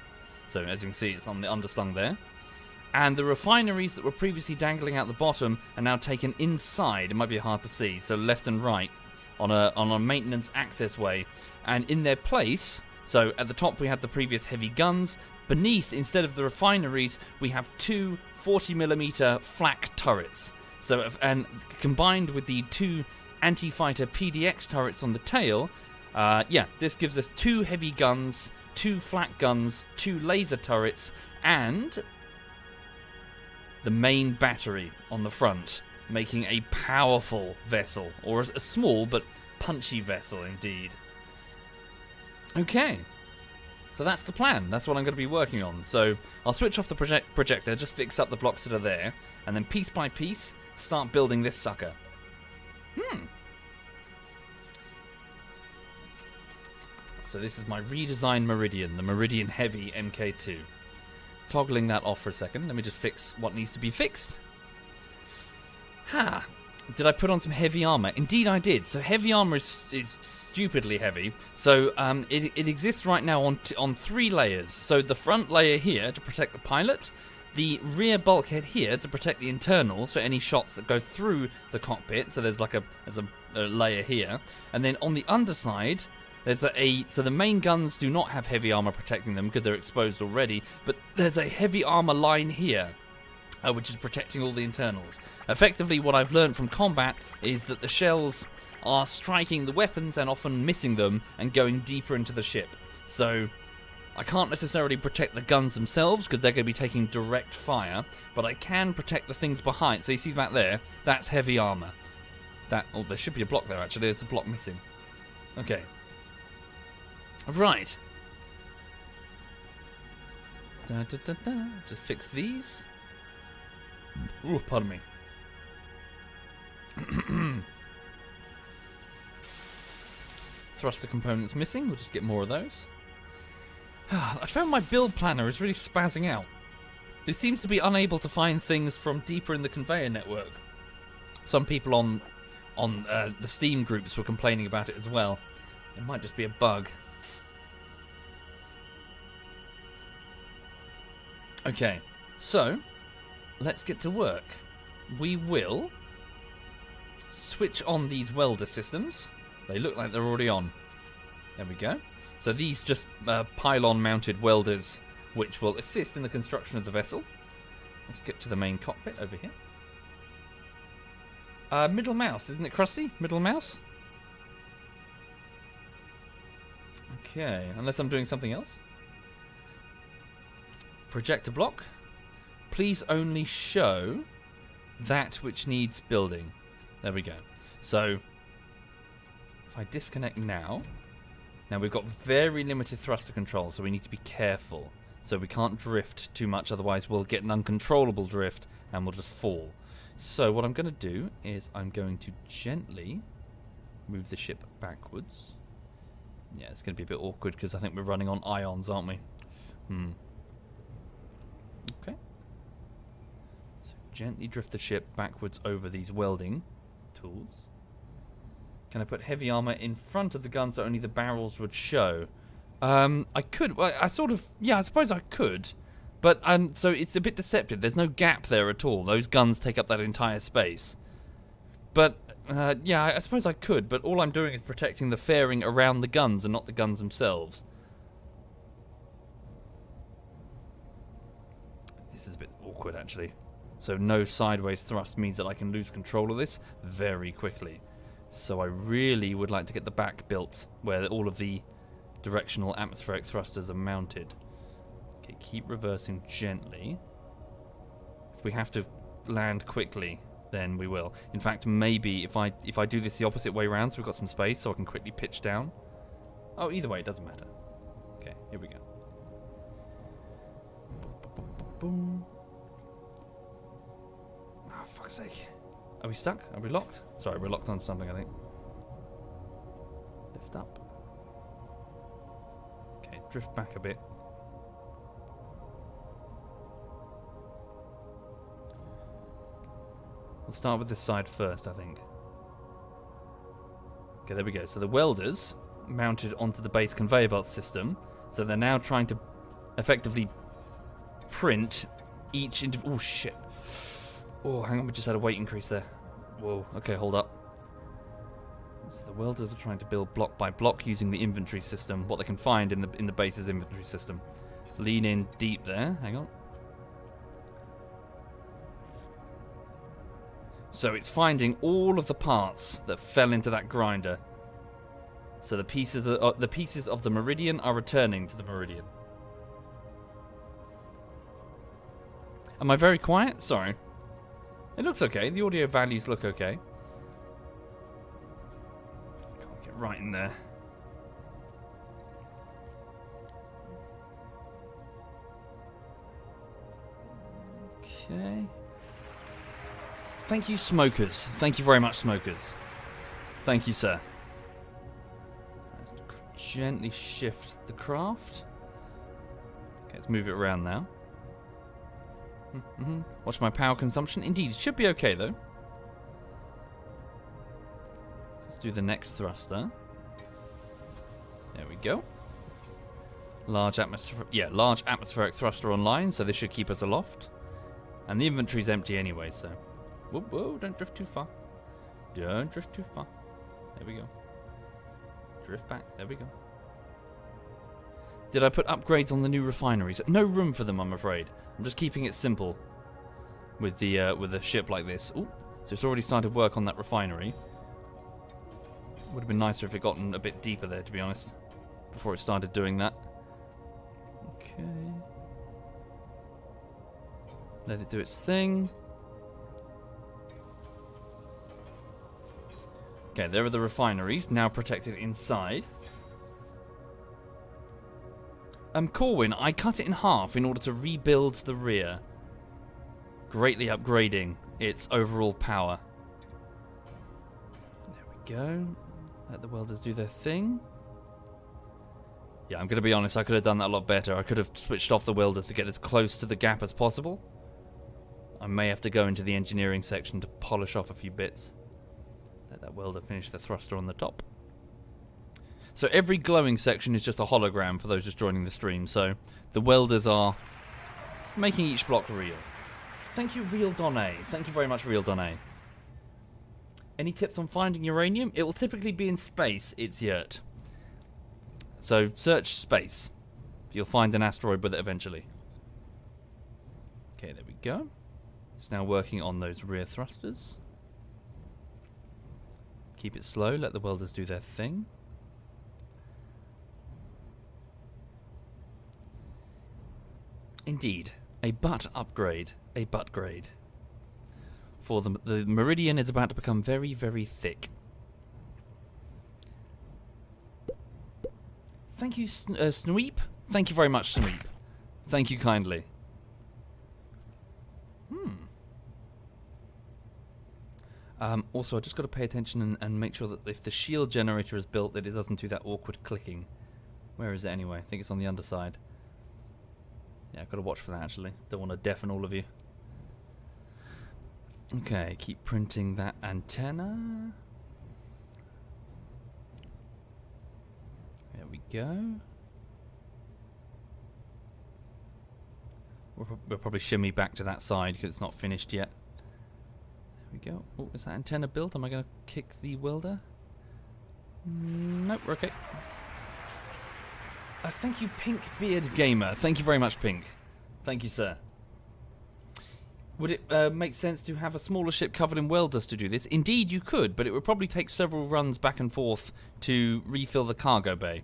S1: So as you can see, it's on the underslung there. And the refineries that were previously dangling out the bottom are now taken inside. It might be hard to see, so left and right on a maintenance access way. And in their place, so at the top we had the previous heavy guns. Beneath, instead of the refineries, we have 2 40mm flak turrets. So, and combined with the 2 anti-fighter PDX turrets on the tail, this gives us 2 heavy guns, 2 flak guns, 2 laser turrets, and the main battery on the front, making a powerful vessel, or a small but punchy vessel indeed. Okay. So that's the plan. That's what I'm going to be working on. So I'll switch off the projector, just fix up the blocks that are there, and then piece by piece, start building this sucker. So this is my redesigned Meridian, the Meridian Heavy Mk2. Toggling that off for a second. Let me just fix what needs to be fixed. Did I put on some heavy armor? Indeed I did. So heavy armor is stupidly heavy. So it exists right now on 3 layers. So the front layer here to protect the pilot, the rear bulkhead here to protect the internals for any shots that go through the cockpit. So there's a layer here, and then on the underside there's so the main guns do not have heavy armor protecting them because they're exposed already. But there's a heavy armor line here, which is protecting all the internals. Effectively, what I've learned from combat is that the shells are striking the weapons and often missing them and going deeper into the ship. So I can't necessarily protect the guns themselves because they're going to be taking direct fire, but I can protect the things behind. So you see that there? That's heavy armor. Oh, there should be a block there actually. There's a block missing. Okay. Right. Just fix these. Ooh, pardon me. Thruster components missing. We'll just get more of those. I found my build planner is really spazzing out. It seems to be unable to find things from deeper in the conveyor network. Some people on the Steam groups were complaining about it as well. It might just be a bug. Okay, so let's get to work. We will switch on these welder systems. They look like they're already on. There we go. So these just pylon-mounted welders, which will assist in the construction of the vessel. Let's get to the main cockpit over here. Middle mouse, isn't it, Krusty? Middle mouse? Okay, unless I'm doing something else. Projector block. Please only show that which needs building. There we go. So, if I disconnect now... Now we've got very limited thruster control, so we need to be careful. So we can't drift too much, otherwise we'll get an uncontrollable drift and we'll just fall. So what I'm going to do is I'm going to gently move the ship backwards. Yeah, it's going to be a bit awkward because I think we're running on ions, aren't we? Okay. So gently drift the ship backwards over these welding tools. Can I put heavy armor in front of the gun so only the barrels would show? I could. Well, I sort of... Yeah, I suppose I could. But, so it's a bit deceptive. There's no gap there at all. Those guns take up that entire space. But, yeah, I suppose I could. But all I'm doing is protecting the fairing around the guns and not the guns themselves. This is a bit awkward, actually. So no sideways thrust means that I can lose control of this very quickly. So I really would like to get the back built where all of the directional atmospheric thrusters are mounted. Okay, keep reversing gently. If we have to land quickly, then we will. In fact, maybe if I do this the opposite way around, so we've got some space, so I can quickly pitch down. Oh, either way, it doesn't matter. Okay, here we go. Boom. Oh, fuck's sake. Are we stuck? Are we locked? Sorry, we're locked on something, I think. Lift up. Okay, drift back a bit. We'll start with this side first, I think. Okay, there we go. So the welders mounted onto the base conveyor belt system. So they're now trying to effectively print each individual... Oh, shit. Oh, hang on, we just had a weight increase there. Whoa, okay, hold up. So the welders are trying to build block by block using the inventory system, what they can find in the base's inventory system. Lean in deep there, hang on. So it's finding all of the parts that fell into that grinder. So the pieces of the Meridian are returning to the Meridian. Am I very quiet? Sorry. It looks okay. The audio values look okay. Can't get right in there. Okay. Thank you, smokers. Thank you very much, smokers. Thank you, sir. Gently shift the craft. Okay, let's move it around now. Watch my power consumption. Indeed, it should be okay though. Let's do the next thruster. There we go. Large atmospheric thruster online, so this should keep us aloft. And the inventory's empty anyway, so... Whoa, whoa, don't drift too far. Don't drift too far. There we go. Drift back. There we go. Did I put upgrades on the new refineries? No room for them, I'm afraid. I'm just keeping it simple with a ship like this. Ooh, so it's already started work on that refinery. Would have been nicer if it gotten a bit deeper there, to be honest, before it started doing that. Okay. Let it do its thing. Okay, there are the refineries, now protected inside. Corwin, I cut it in half in order to rebuild the rear, greatly upgrading its overall power. There we go. Let the welders do their thing. Yeah, I'm going to be honest, I could have done that a lot better. I could have switched off the welders to get as close to the gap as possible. I may have to go into the engineering section to polish off a few bits. Let that welder finish the thruster on the top. So every glowing section is just a hologram for those just joining the stream. So the welders are making each block real. Thank you, Real Donne. Thank you very much, Real Donne. Any tips on finding uranium? It will typically be in space. It's yurt. So search space. You'll find an asteroid with it eventually. Okay, there we go. It's now working on those rear thrusters. Keep it slow. Let the welders do their thing. Indeed, a butt upgrade. A butt grade. For the meridian is about to become very, very thick. Thank you, Sneep. Thank you very much, Sneep. Thank you kindly. Also, I just got to pay attention and make sure that if the shield generator is built, that it doesn't do that awkward clicking. Where is it anyway? I think it's on the underside. Yeah, I've got to watch for that actually. Don't want to deafen all of you. Okay, keep printing that antenna. There we go. We'll probably shimmy back to that side because it's not finished yet. There we go. Oh, is that antenna built? Am I going to kick the welder? Nope, we're okay. Thank you, Pink Beard Gamer. Thank you very much, Pink. Thank you, sir. Would it make sense to have a smaller ship covered in welders to do this? Indeed, you could, but it would probably take several runs back and forth to refill the cargo bay.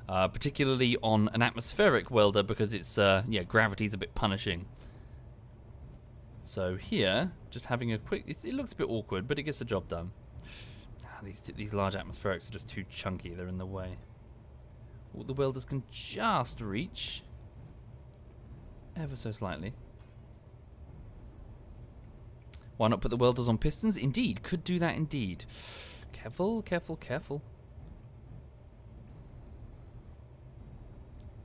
S1: Particularly on an atmospheric welder because it's, yeah, gravity's a bit punishing. So here, just having a quick... it looks a bit awkward, but it gets the job done. These large atmospherics are just too chunky. They're in the way. All the welders can just reach. Ever so slightly. Why not put the welders on pistons? Indeed, could do that indeed. Careful, careful, careful.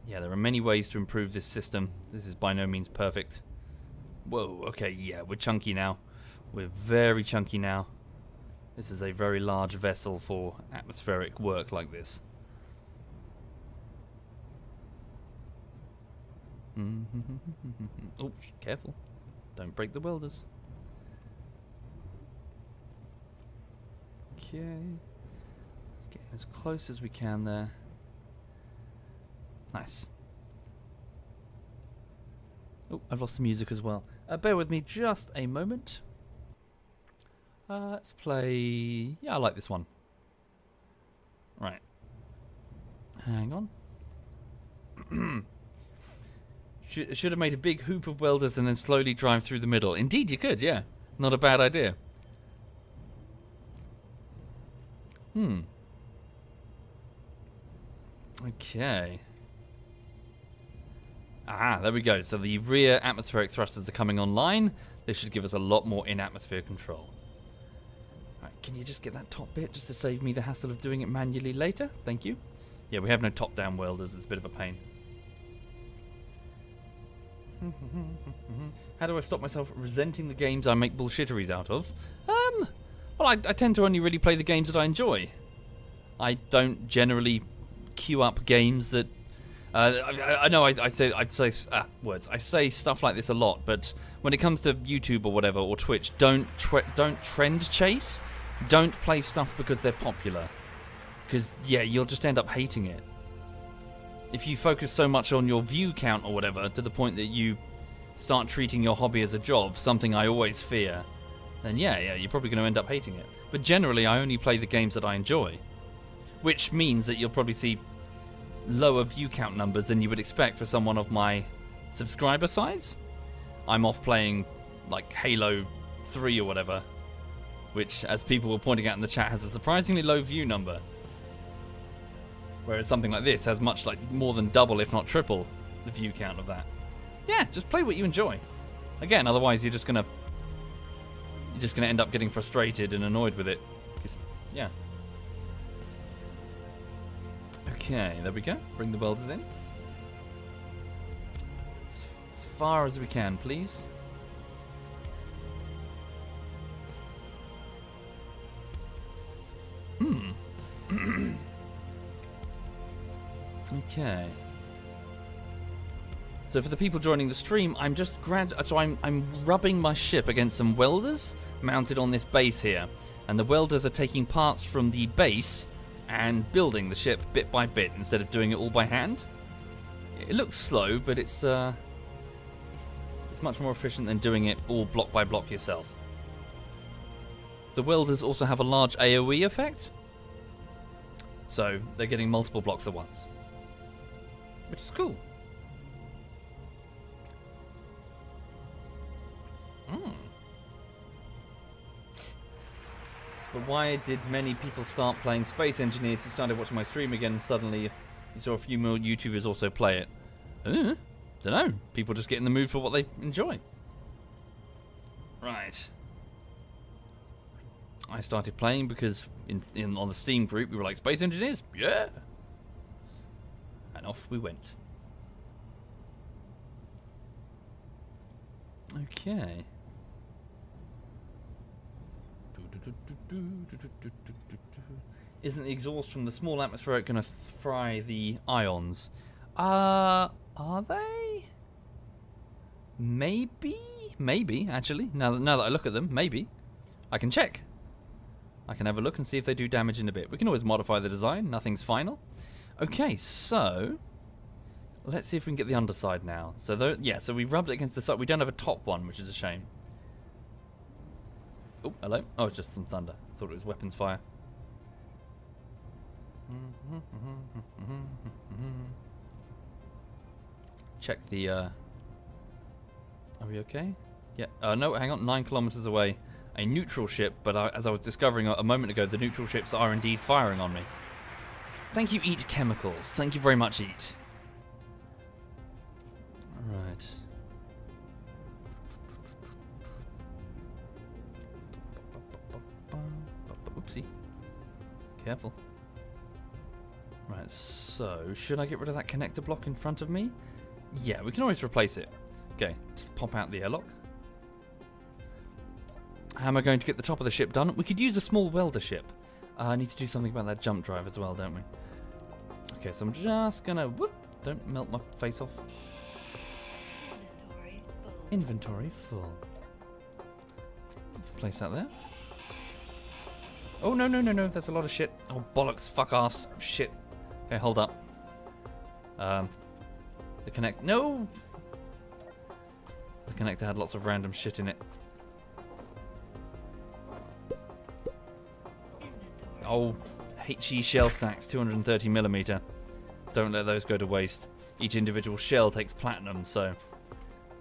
S1: Yeah, there are many ways to improve this system. This is by no means perfect. Whoa, okay, yeah, we're chunky now. We're very chunky now. This is a very large vessel for atmospheric work like this. Oh, careful. Don't break the welders. Okay. Getting as close as we can there. Nice. Oh, I've lost the music as well. Bear with me just a moment. Let's play... yeah, I like this one. Right. Hang on. Should have made a big hoop of welders and then slowly drive through the middle. Indeed, you could, yeah. Not a bad idea. Okay. Ah, there we go. So the rear atmospheric thrusters are coming online. This should give us a lot more in-atmosphere control. Right, can you just get that top bit just to save me the hassle of doing it manually later? Thank you. Yeah, we have no top-down welders. It's a bit of a pain. How do I stop myself resenting the games I make bullshitteries out of? Well, I tend to only really play the games that I enjoy. I don't generally queue up games that... I know I say stuff like this a lot, but when it comes to YouTube or whatever, or Twitch, don't trend chase. Don't play stuff because they're popular. Because, yeah, you'll just end up hating it. If you focus so much on your view count or whatever, to the point that you start treating your hobby as a job, something I always fear, then yeah, you're probably going to end up hating it. But generally, I only play the games that I enjoy. Which means that you'll probably see lower view count numbers than you would expect for someone of my subscriber size. I'm off playing, like, Halo 3 or whatever, which, as people were pointing out in the chat, has a surprisingly low view number. Whereas something like this has much, like, more than double, if not triple, the view count of that. Yeah, just play what you enjoy. Again, otherwise you're just gonna end up getting frustrated and annoyed with it. Yeah. Okay, there we go. Bring the welders in. As far as we can, please. Okay. So for the people joining the stream, I'm rubbing my ship against some welders mounted on this base here, and the welders are taking parts from the base and building the ship bit by bit instead of doing it all by hand. It looks slow, but it's much more efficient than doing it all block by block yourself. The welders also have a large AoE effect, so they're getting multiple blocks at once, which is cool. But why did many people start playing Space Engineers? You started watching my stream again, and suddenly you saw a few more YouTubers also play it. Don't know. People just get in the mood for what they enjoy. Right. I started playing because on the Steam group we were like, Space Engineers? Yeah! And off we went. Okay. Isn't the exhaust from the small atmospheric going to fry the ions? Are they? Maybe, actually. Now that I look at them, maybe. I can check. I can have a look and see if they do damage in a bit. We can always modify the design. Nothing's final. Okay, so let's see if we can get the underside now. So so we rubbed it against the side. We don't have a top one, which is a shame. Oh, hello. Oh, it's just some thunder. Thought it was weapons fire. Check the, Are we okay? Yeah. No, hang on. 9 kilometers away. A neutral ship, but as I was discovering a moment ago, the neutral ships are indeed firing on me. Thank you, Eat Chemicals. Thank you very much, Eat. Right. Oopsie. Careful. Right, so should I get rid of that connector block in front of me? Yeah, we can always replace it. Okay, just pop out the airlock. How am I going to get the top of the ship done? We could use a small welder ship. I need to do something about that jump drive as well, don't we? Okay, so I'm just gonna... Whoop! Don't melt my face off. Inventory full. Place that there. Oh, no. There's a lot of shit. Oh, bollocks. Fuck ass. Shit. Okay, hold up. The connect... No! The connector had lots of random shit in it. Oh, HE shell stacks, 230mm. Don't let those go to waste. Each individual shell takes platinum, so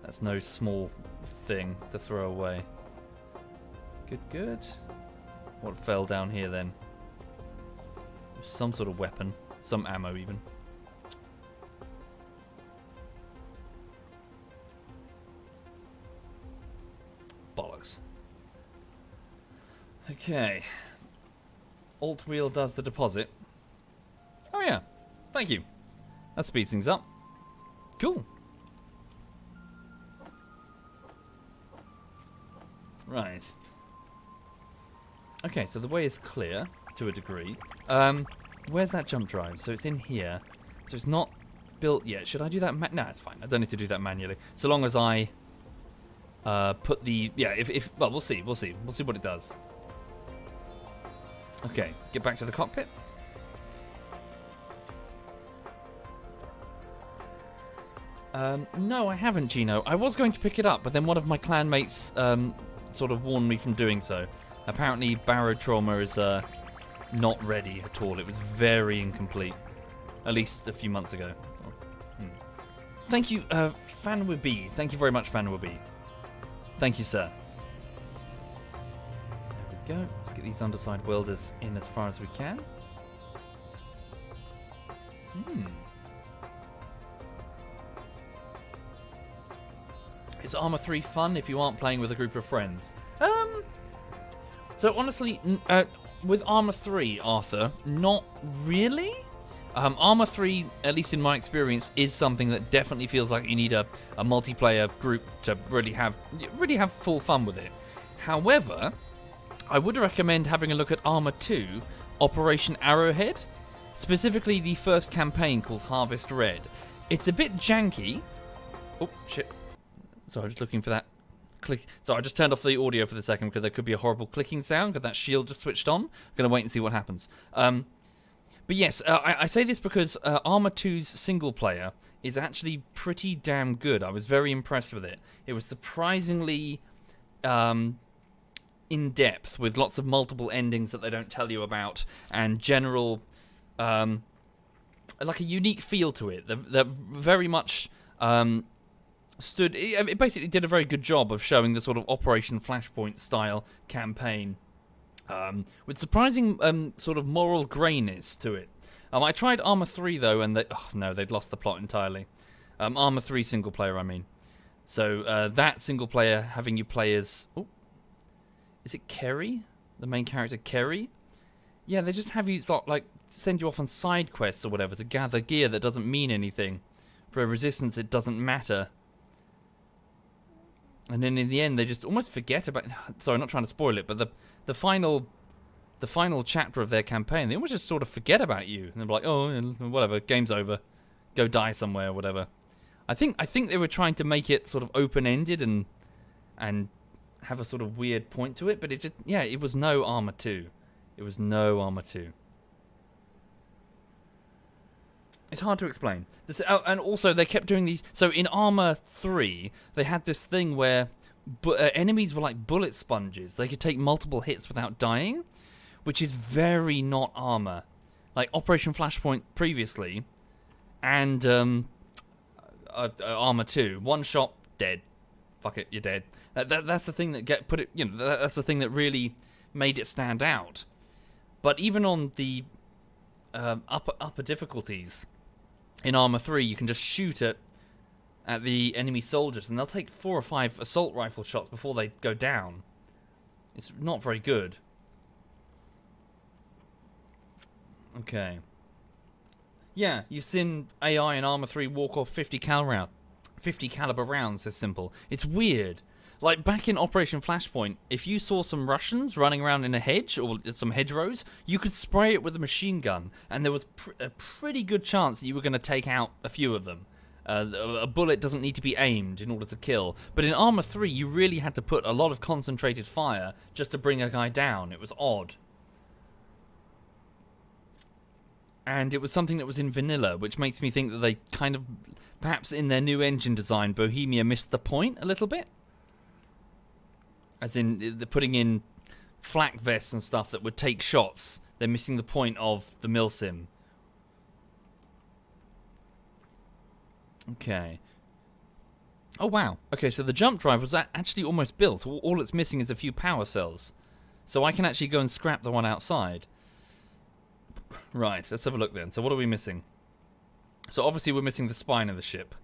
S1: that's no small thing to throw away. Good. What fell down here then? Some sort of weapon. Some ammo even. Bollocks. Okay. Alt wheel does the deposit. Oh yeah. Thank you. That speeds things up. Cool. Right. Okay, so the way is clear to a degree. Where's that jump drive? So it's in here. So it's not built yet. Should I do that? No, it's fine. I don't need to do that manually. So long as I put the... Yeah, well, we'll see. We'll see what it does. Okay, get back to the cockpit. No, I haven't, Gino. I was going to pick it up, but then one of my clan mates sort of warned me from doing so. Apparently, Barotrauma is not ready at all. It was very incomplete. At least a few months ago. Thank you, Fanwabi. Thank you very much, Fanwabi. Thank you, sir. There we go. Let's get these underside welders in as far as we can. Is Arma 3 fun if you aren't playing with a group of friends? So honestly, with Arma 3, Arthur, not really. Arma 3, at least in my experience, is something that definitely feels like you need a multiplayer group to really have full fun with it. However, I would recommend having a look at Arma 2, Operation Arrowhead. Specifically the first campaign called Harvest Red. It's a bit janky. Oh, shit. Sorry, just looking for that click. So I just turned off the audio for the second because there could be a horrible clicking sound because that shield just switched on. I'm going to wait and see what happens. But yes, I say this because Arma 2's single player is actually pretty damn good. I was very impressed with it. It was surprisingly in-depth with lots of multiple endings that they don't tell you about and general, like a unique feel to it. That very much it basically did a very good job of showing the sort of Operation Flashpoint style campaign. With surprising sort of moral greyness to it. I tried Arma 3 though, and they'd lost the plot entirely. Arma 3 single player, I mean. So that single player having you play as, is it Kerry? The main character, Kerry? Yeah, they just have you send you off on side quests or whatever to gather gear that doesn't mean anything. For a resistance, it doesn't matter. And then in the end, they just almost forget about. Sorry, not trying to spoil it, but the final chapter of their campaign, they almost just sort of forget about you, and they're like, oh, whatever, game's over, go die somewhere, or whatever. I think they were trying to make it sort of open-ended and have a sort of weird point to it, but it was no Arma 2. It was no Arma 2. It's hard to explain. And also, they kept doing these. So in Arma 3, they had this thing where enemies were like bullet sponges. They could take multiple hits without dying, which is very not Arma. Like Operation Flashpoint previously, and Arma 2, one shot, dead. Fuck it, you're dead. That's the thing that that's the thing that really made it stand out. But even on the upper difficulties. In Arma 3, you can just shoot at the enemy soldiers, and they'll take 4 or 5 assault rifle shots before they go down. It's not very good. Okay. Yeah, you've seen AI in Arma 3 walk off 50 caliber rounds this simple. It's weird. Like, back in Operation Flashpoint, if you saw some Russians running around in a hedge, or some hedgerows, you could spray it with a machine gun, and there was a pretty good chance that you were going to take out a few of them. A bullet doesn't need to be aimed in order to kill. But in Arma 3, you really had to put a lot of concentrated fire just to bring a guy down. It was odd. And it was something that was in vanilla, which makes me think that they kind of, perhaps in their new engine design, Bohemia missed the point a little bit. As in, they're putting in flak vests and stuff that would take shots. They're missing the point of the milsim. Okay. Oh, wow. Okay, so the jump drive was actually almost built. All it's missing is a few power cells. So I can actually go and scrap the one outside. Right, let's have a look then. So what are we missing? So obviously we're missing the spine of the ship.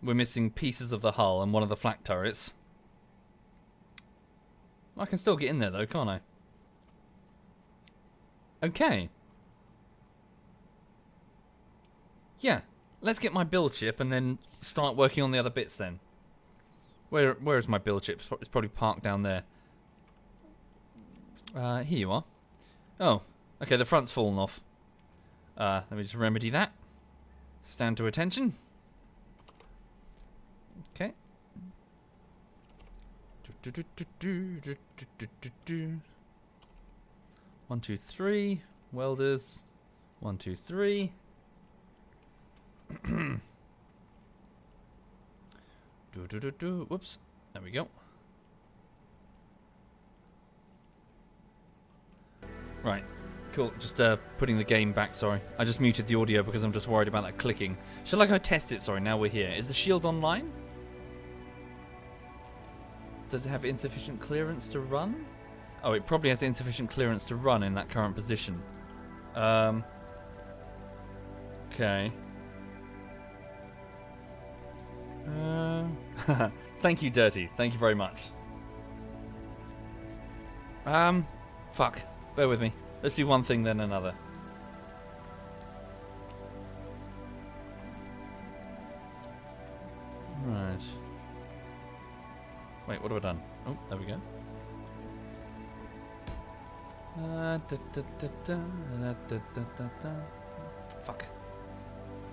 S1: We're missing pieces of the hull and one of the flak turrets. I can still get in there though, can't I? Okay. Yeah, let's get my build ship and then start working on the other bits then. Where is my build ship? It's probably parked down there. Here you are. Oh, okay, the front's fallen off. Let me just remedy that. Stand to attention. Okay. 1, 2, 3. Welders. 1, 2, 3. Whoops. There we go. Right. Cool. Just putting the game back, sorry. I just muted the audio because I'm just worried about that clicking. Shall I go test it? Sorry, now we're here. Is the shield online? Does it have insufficient clearance to run? Oh, it probably has insufficient clearance to run in that current position. Okay. Thank you, Dirty. Thank you very much. Fuck. Bear with me. Let's do one thing, then another. Right. Wait, what have I done? Oh, there we go. Fuck.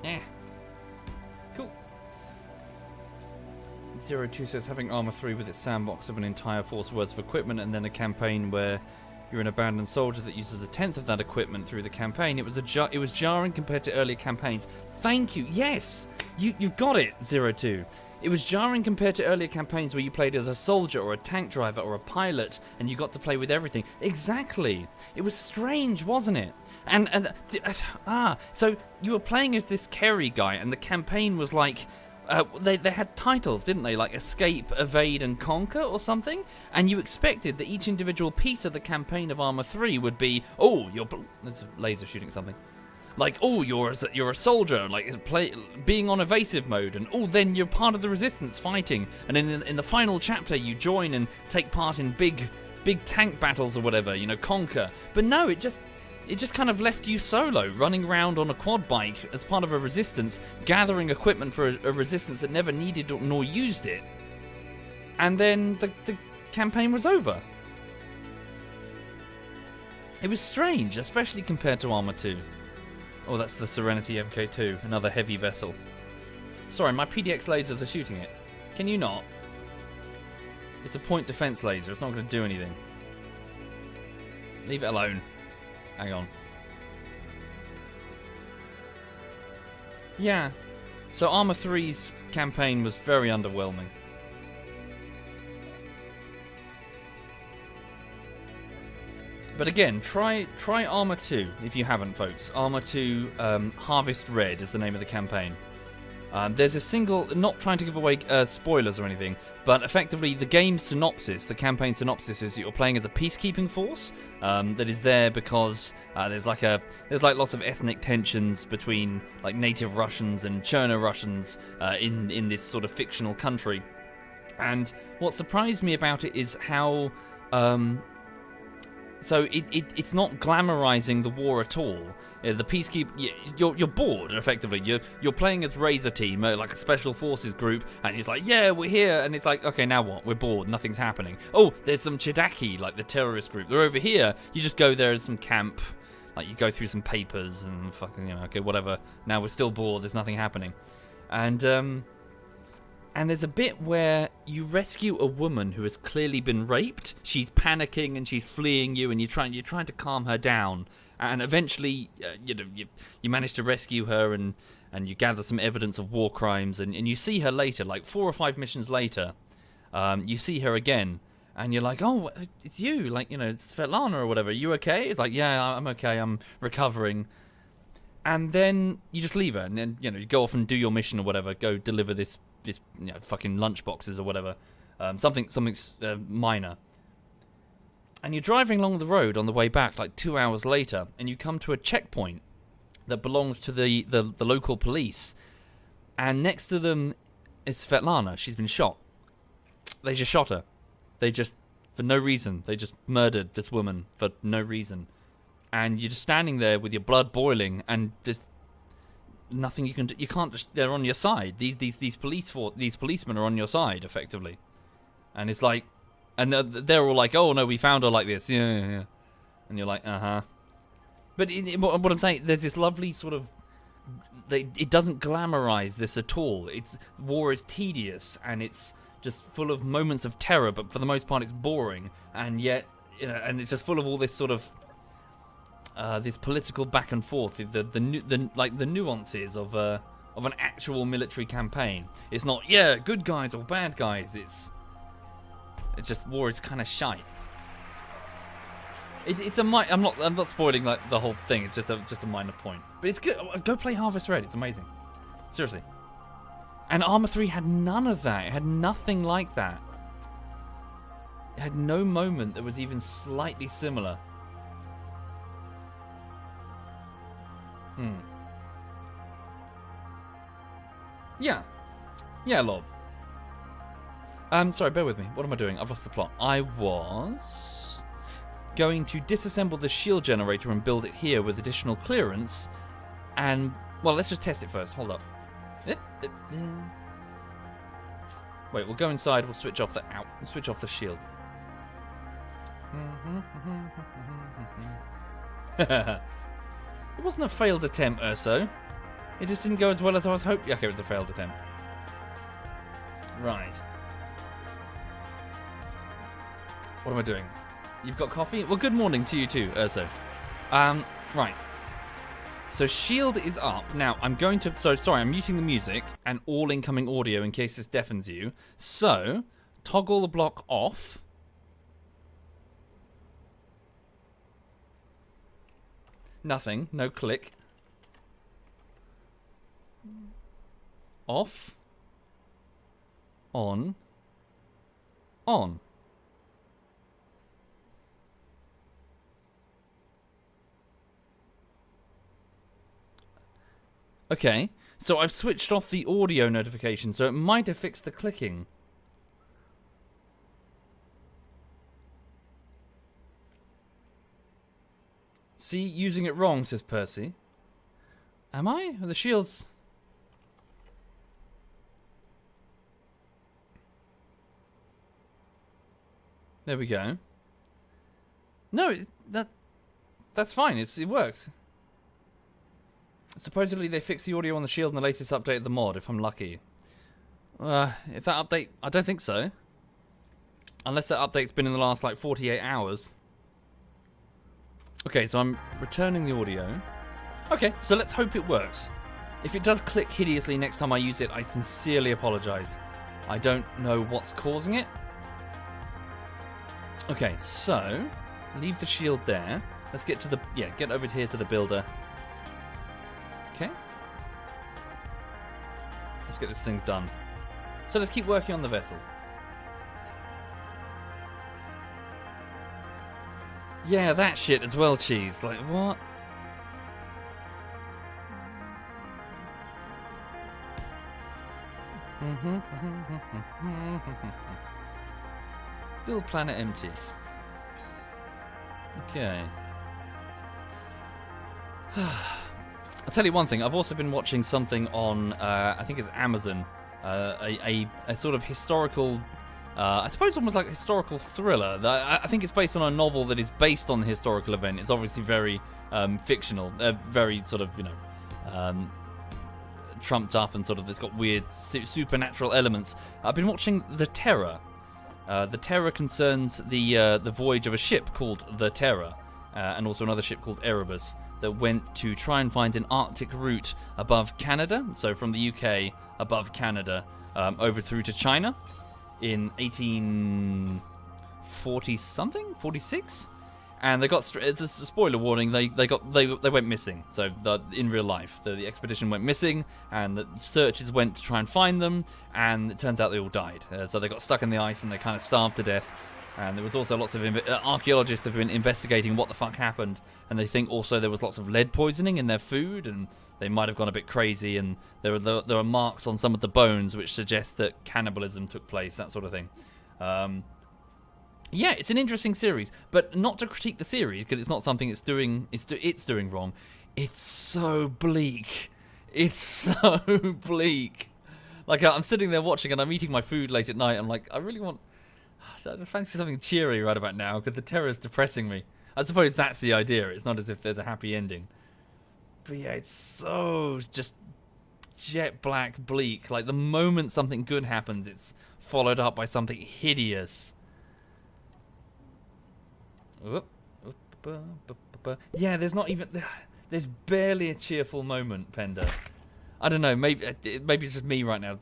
S1: Yeah. Cool. 02 says having Arma 3 with its sandbox of an entire force worth of equipment and then a campaign where you're an abandoned soldier that uses a tenth of that equipment through the campaign. It was jarring compared to earlier campaigns. Thank you. Yes, you've got it. 02. It was jarring compared to earlier campaigns where you played as a soldier or a tank driver or a pilot and you got to play with everything. Exactly. It was strange, wasn't it? So you were playing as this Kerry guy and the campaign was like, they had titles, didn't they? Like Escape, Evade and Conquer or something? And you expected that each individual piece of the campaign of Arma 3 would be, oh, there's a laser shooting something. Like, oh, you're a soldier, like being on evasive mode, and oh, then you're part of the resistance fighting, and in the final chapter you join and take part in big tank battles or whatever, conquer. But no, it just kind of left you solo, running around on a quad bike as part of a resistance, gathering equipment for a resistance that never needed nor used it, and then the campaign was over. It was strange, especially compared to Arma 2. Oh, that's the Serenity Mk2, another heavy vessel. Sorry, my PDX lasers are shooting it. Can you not? It's a point defense laser, it's not going to do anything. Leave it alone. Hang on. Yeah. So Arma 3's campaign was very underwhelming. But again, try Arma 2 if you haven't, folks. Arma 2 Harvest Red is the name of the campaign. There's a single, not trying to give away spoilers or anything, but effectively the game synopsis, the campaign synopsis, is that you're playing as a peacekeeping force that is there because there's lots of ethnic tensions between like native Russians and Cherno Russians in this sort of fictional country. And what surprised me about it is how so it's not glamorizing the war at all. The peacekeeper, you're bored effectively. You're playing as Razor Team, like a special forces group, and it's like, yeah, we're here, and it's like, okay, now what? We're bored, nothing's happening. Oh, there's some Chidaki, like the terrorist group. They're over here. You just go there as some camp, like you go through some papers and fucking, okay, whatever. Now we're still bored. There's nothing happening, and there's a bit where you rescue a woman who has clearly been raped. She's panicking and she's fleeing you, and you're trying to calm her down. And eventually, you manage to rescue her, and you gather some evidence of war crimes, and you see her later, like 4 or 5 missions later. You see her again, and you're like, oh, it's you, like, it's Svetlana or whatever. Are you okay? It's like, yeah, I'm okay. I'm recovering. And then you just leave her, and then you go off and do your mission or whatever. Go deliver this fucking lunch boxes or whatever, something minor. And you're driving along the road on the way back, like 2 hours later, and you come to a checkpoint that belongs to the local police, and next to them is Svetlana. She's been shot. They just shot her. They just, for no reason, they just murdered this woman for no reason. And you're just standing there with your blood boiling, and there's nothing you can do. You can't just, they're on your side. These policemen are on your side, effectively. And it's like, and they're all like, oh no, we found her like this. Yeah. And you're like, uh-huh. But what I'm saying, there's this lovely sort of, it doesn't glamorize this at all. War is tedious, and it's just full of moments of terror, but for the most part it's boring. And yet, and it's just full of all this sort of, this political back and forth, the nuances of an actual military campaign. It's not, yeah, good guys or bad guys. It's just war is kind of shite. I'm not spoiling like the whole thing. It's just a minor point. But it's good. Go play Harvest Red. It's amazing. Seriously. And Arma 3 had none of that. It had nothing like that. It had no moment that was even slightly similar. Yeah, Lob. Sorry, bear with me. What am I doing? I've lost the plot. I was going to disassemble the shield generator and build it here with additional clearance. And, well, let's just test it first. Hold up. Wait, we'll go inside. We'll switch off the shield. It wasn't a failed attempt, Urso. It just didn't go as well as I was hoping. Okay, it was a failed attempt. Right. What am I doing? You've got coffee? Well, good morning to you too, Urso. Right. So shield is up. Now, I'm going to... So, sorry, I'm muting the music and all incoming audio in case this deafens you. So, toggle the block off. Nothing. No click. Off. On. On. Okay, so I've switched off the audio notification, so it might have fixed the clicking. See, using it wrong, says Percy. Am I? The shield's... There we go. No, that's fine. It works. Supposedly they fixed the audio on the shield in the latest update of the mod, if I'm lucky. If that update... I don't think so. Unless that update's been in the last, like, 48 hours. Okay, so I'm returning the audio. Okay, so let's hope it works. If it does click hideously next time I use it, I sincerely apologise. I don't know what's causing it. Okay, so... leave the shield there. Let's get to the... yeah, get over here to the builder. Okay. Let's get this thing done. So let's keep working on the vessel. Yeah, that shit as well, Cheese. Like, what? Build planet empty. Okay. I'll tell you one thing. I've also been watching something on, I think it's Amazon, a sort of historical, I suppose almost like a historical thriller. I think it's based on a novel that is based on the historical event. It's obviously very fictional, very sort of, you know, trumped up and sort of, it's got weird supernatural elements. I've been watching The Terror. The Terror concerns the voyage of a ship called The Terror, and also another ship called Erebus, that went to try and find an Arctic route above Canada, so from the UK above Canada, over through to China in 1840 something, 46, and they got it's a spoiler warning. They went missing. So in real life, the expedition went missing, and the searchers went to try and find them, and it turns out they all died. So they got stuck in the ice and they kind of starved to death. And there was also lots of archaeologists have been investigating what the fuck happened, and they think also there was lots of lead poisoning in their food, and they might have gone a bit crazy, and there are marks on some of the bones which suggest that cannibalism took place, that sort of thing. Yeah, it's an interesting series, but not to critique the series because it's not something it's doing wrong. It's so bleak. It's so bleak. Like I'm sitting there watching, and I'm eating my food late at night. I'm like, I really want. I fancy something cheery right about now because The Terror is depressing me. I suppose that's the idea. It's not as if there's a happy ending. But yeah, it's so just jet black bleak. Like the moment something good happens, it's followed up by something hideous. Yeah, there's barely a cheerful moment, Pender. I don't know, maybe it's just me right now.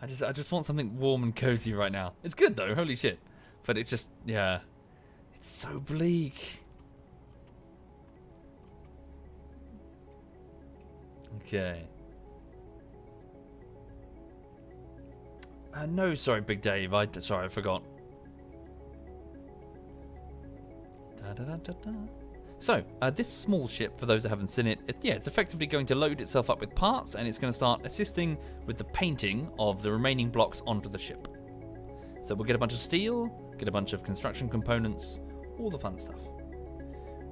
S1: I just want something warm and cozy right now. It's good though, holy shit. But it's just, yeah, it's so bleak. Okay. No, sorry, Big Dave. Sorry, I forgot. So, this small ship, for those that haven't seen it, it's effectively going to load itself up with parts, and it's going to start assisting with the painting of the remaining blocks onto the ship. So we'll get a bunch of steel, get a bunch of construction components, all the fun stuff.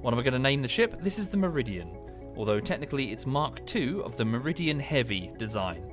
S1: What am I going to name the ship? This is the Meridian, although technically it's Mark II of the Meridian Heavy design.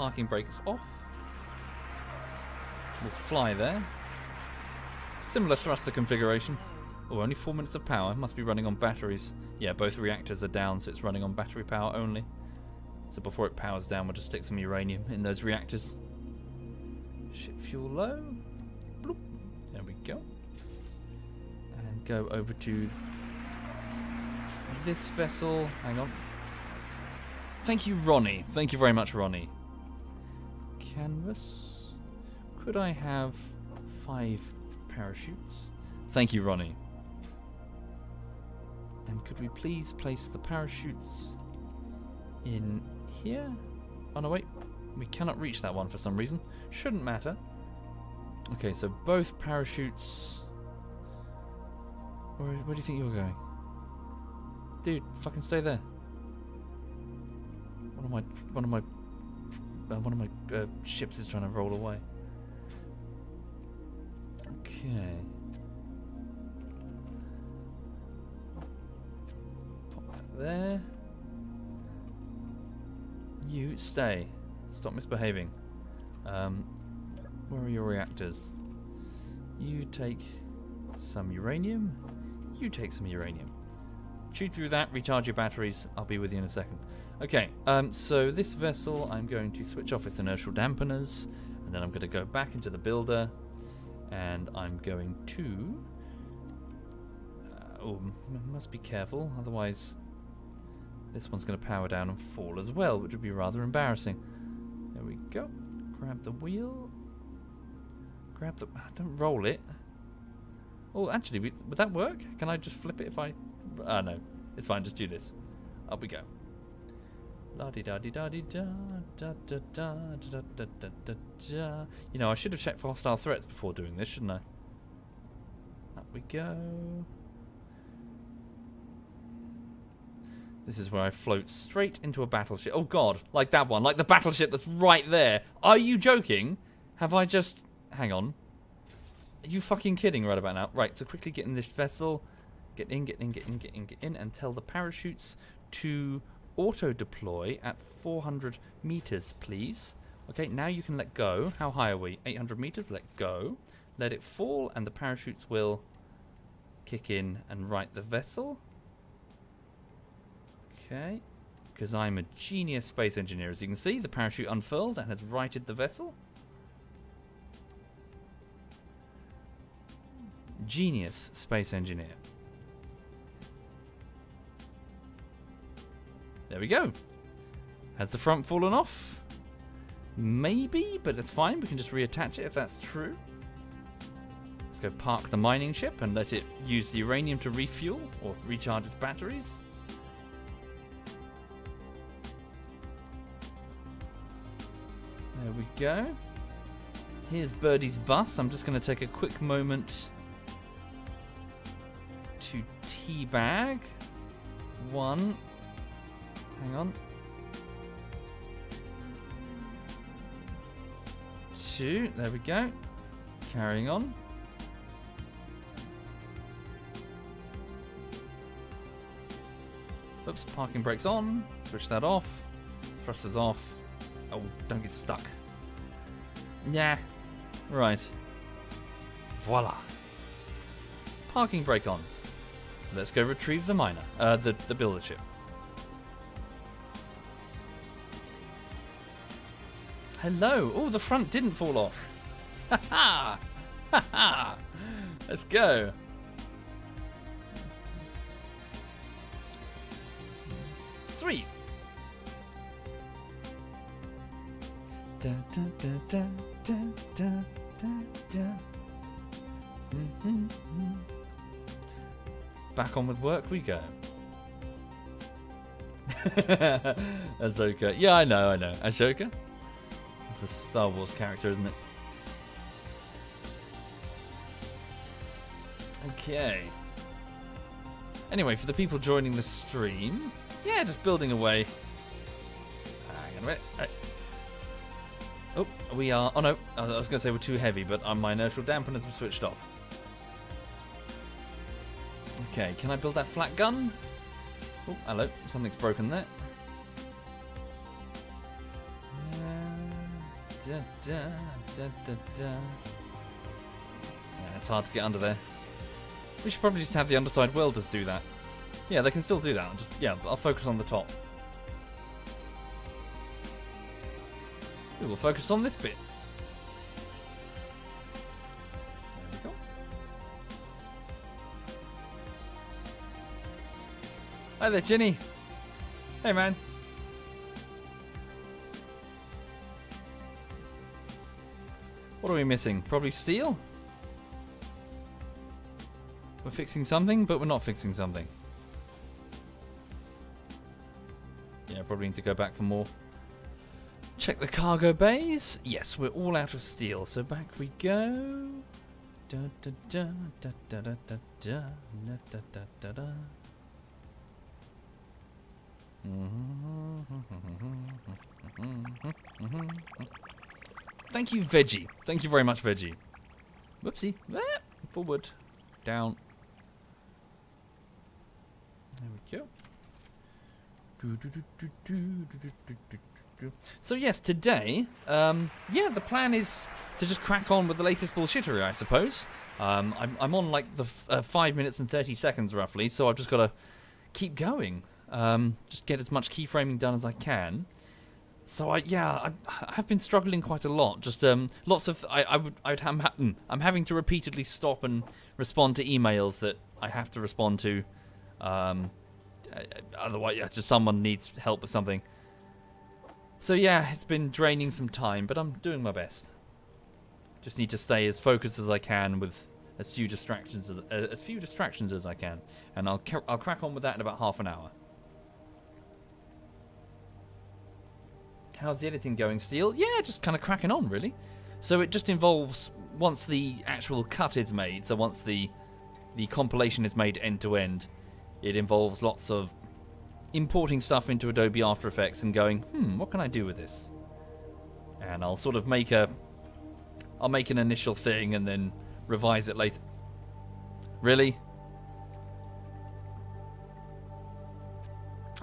S1: Parking brakes off. We'll fly there. Similar thruster configuration. Oh, only 4 minutes of power. Must be running on batteries. Yeah, both reactors are down, so it's running on battery power only. So before it powers down, we'll just stick some uranium in those reactors. Ship fuel low. Bloop. There we go. And go over to this vessel. Hang on. Thank you, Ronnie. Thank you very much, Ronnie. Canvas. Could I have 5 parachutes? Thank you, Ronnie. And could we please place the parachutes in here? Oh no, wait. We cannot reach that one for some reason. Shouldn't matter. Okay, so both parachutes. Where do you think you're going? Dude, fucking stay there. One of my ships is trying to roll away. Okay. Pop that there. You stay. Stop misbehaving. Where are your reactors? You take some uranium. You take some uranium. Chew through that, recharge your batteries. I'll be with you in a second. Okay, so this vessel, I'm going to switch off its inertial dampeners, and then I'm going to go back into the builder, and I'm going to... must be careful, otherwise this one's going to power down and fall as well, which would be rather embarrassing. There we go. Grab the wheel. Grab the... Don't roll it. Oh, actually, would that work? Can I just flip it if I... no, it's fine, just do this. Up we go. La-di-da-di-da-di-da, da-da-da-da-da-da-da-da. You know, I should have checked for hostile threats before doing this, shouldn't I? Up we go. This is where I float straight into a battleship. Oh god, like that one, like the battleship that's right there. Are you joking? Have I just... Hang on. Are you fucking kidding right about now? Right, so quickly get in this vessel. Get in, get in, get in, get in, get in, and tell the parachutes to auto-deploy at 400 meters, please. Okay, now you can let go. How high are we? 800 meters, let go. Let it fall, and the parachutes will kick in and right the vessel. Okay, because I'm a genius space engineer. As you can see, the parachute unfurled and has righted the vessel. Genius space engineer. There we go. Has the front fallen off? Maybe, but it's fine. We can just reattach it if that's true. Let's go park the mining ship and let it use the uranium to refuel or recharge its batteries. There we go. Here's Birdie's bus. I'm just going to take a quick moment to teabag. One. Hang on. 2. There we go. Carrying on. Oops, parking brakes on. Switch that off. Thrusters off. Oh, don't get stuck. Yeah. Right. Voila. Parking brake on. Let's go retrieve the miner. The builder ship. Hello. Oh, the front didn't fall off. Ha ha. Ha ha. Let's go. Sweet. Da, da, da, da, da, da, da, da. Back on with work we go. Ahsoka. Yeah, I know. Ahsoka? It's a Star Wars character, isn't it? Okay. Anyway, for the people joining the stream, yeah, just building away. Hang on a minute. Right. Oh, we are... Oh, no. I was going to say we're too heavy, but my inertial dampeners were switched off. Okay, can I build that flat gun? Oh, hello. Something's broken there. Yeah, it's hard to get under there. We should probably just have the underside welders do that. Yeah, they can still do that. I'll focus on the top. We'll focus on this bit. There we go. Hi there, Ginny. Hey, man. What are we missing? Probably steel? We're fixing something, but we're not fixing something. Yeah, probably need to go back for more. Check the cargo bays. Yes, we're all out of steel, so back we go. Da, da, da, da, da, da, da, da, da, da, da, da. Thank you, Veggie. Thank you very much, Veggie. Whoopsie. Forward. Down. There we go. So yes, today, the plan is to just crack on with the latest bullshittery, I suppose. I'm on like the 5 minutes and 30 seconds roughly, so I've just got to keep going. Just get as much keyframing done as I can. So I have been struggling quite a lot. Just lots of I'm having to repeatedly stop and respond to emails that I have to respond to. Otherwise, just someone needs help with something. So yeah, it's been draining some time, but I'm doing my best. Just need to stay as focused as I can with as few distractions as I can, and I'll crack on with that in about half an hour. How's the editing going, Steel? Yeah, just kind of cracking on, really. So it just involves, once the actual cut is made, so once the compilation is made end to end, it involves lots of importing stuff into Adobe After Effects and going, what can I do with this? And I'll sort of make an initial thing and then revise it later. Really?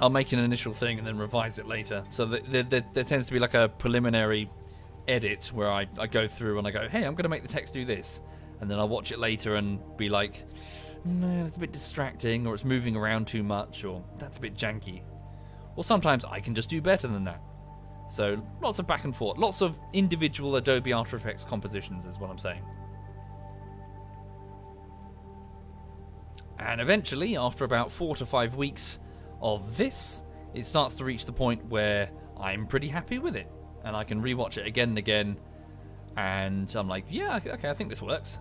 S1: I'll make an initial thing and then revise it later. So there tends to be like a preliminary edit where I go through and I go, hey, I'm going to make the text do this. And then I'll watch it later and be like, no, it's a bit distracting, or it's moving around too much, or that's a bit janky. Or sometimes I can just do better than that. So lots of back and forth. Lots of individual Adobe After Effects compositions is what I'm saying. And eventually, after about 4 to 5 weeks of this, it starts to reach the point where I'm pretty happy with it. And I can rewatch it again and again. And I'm like, yeah, okay, I think this works.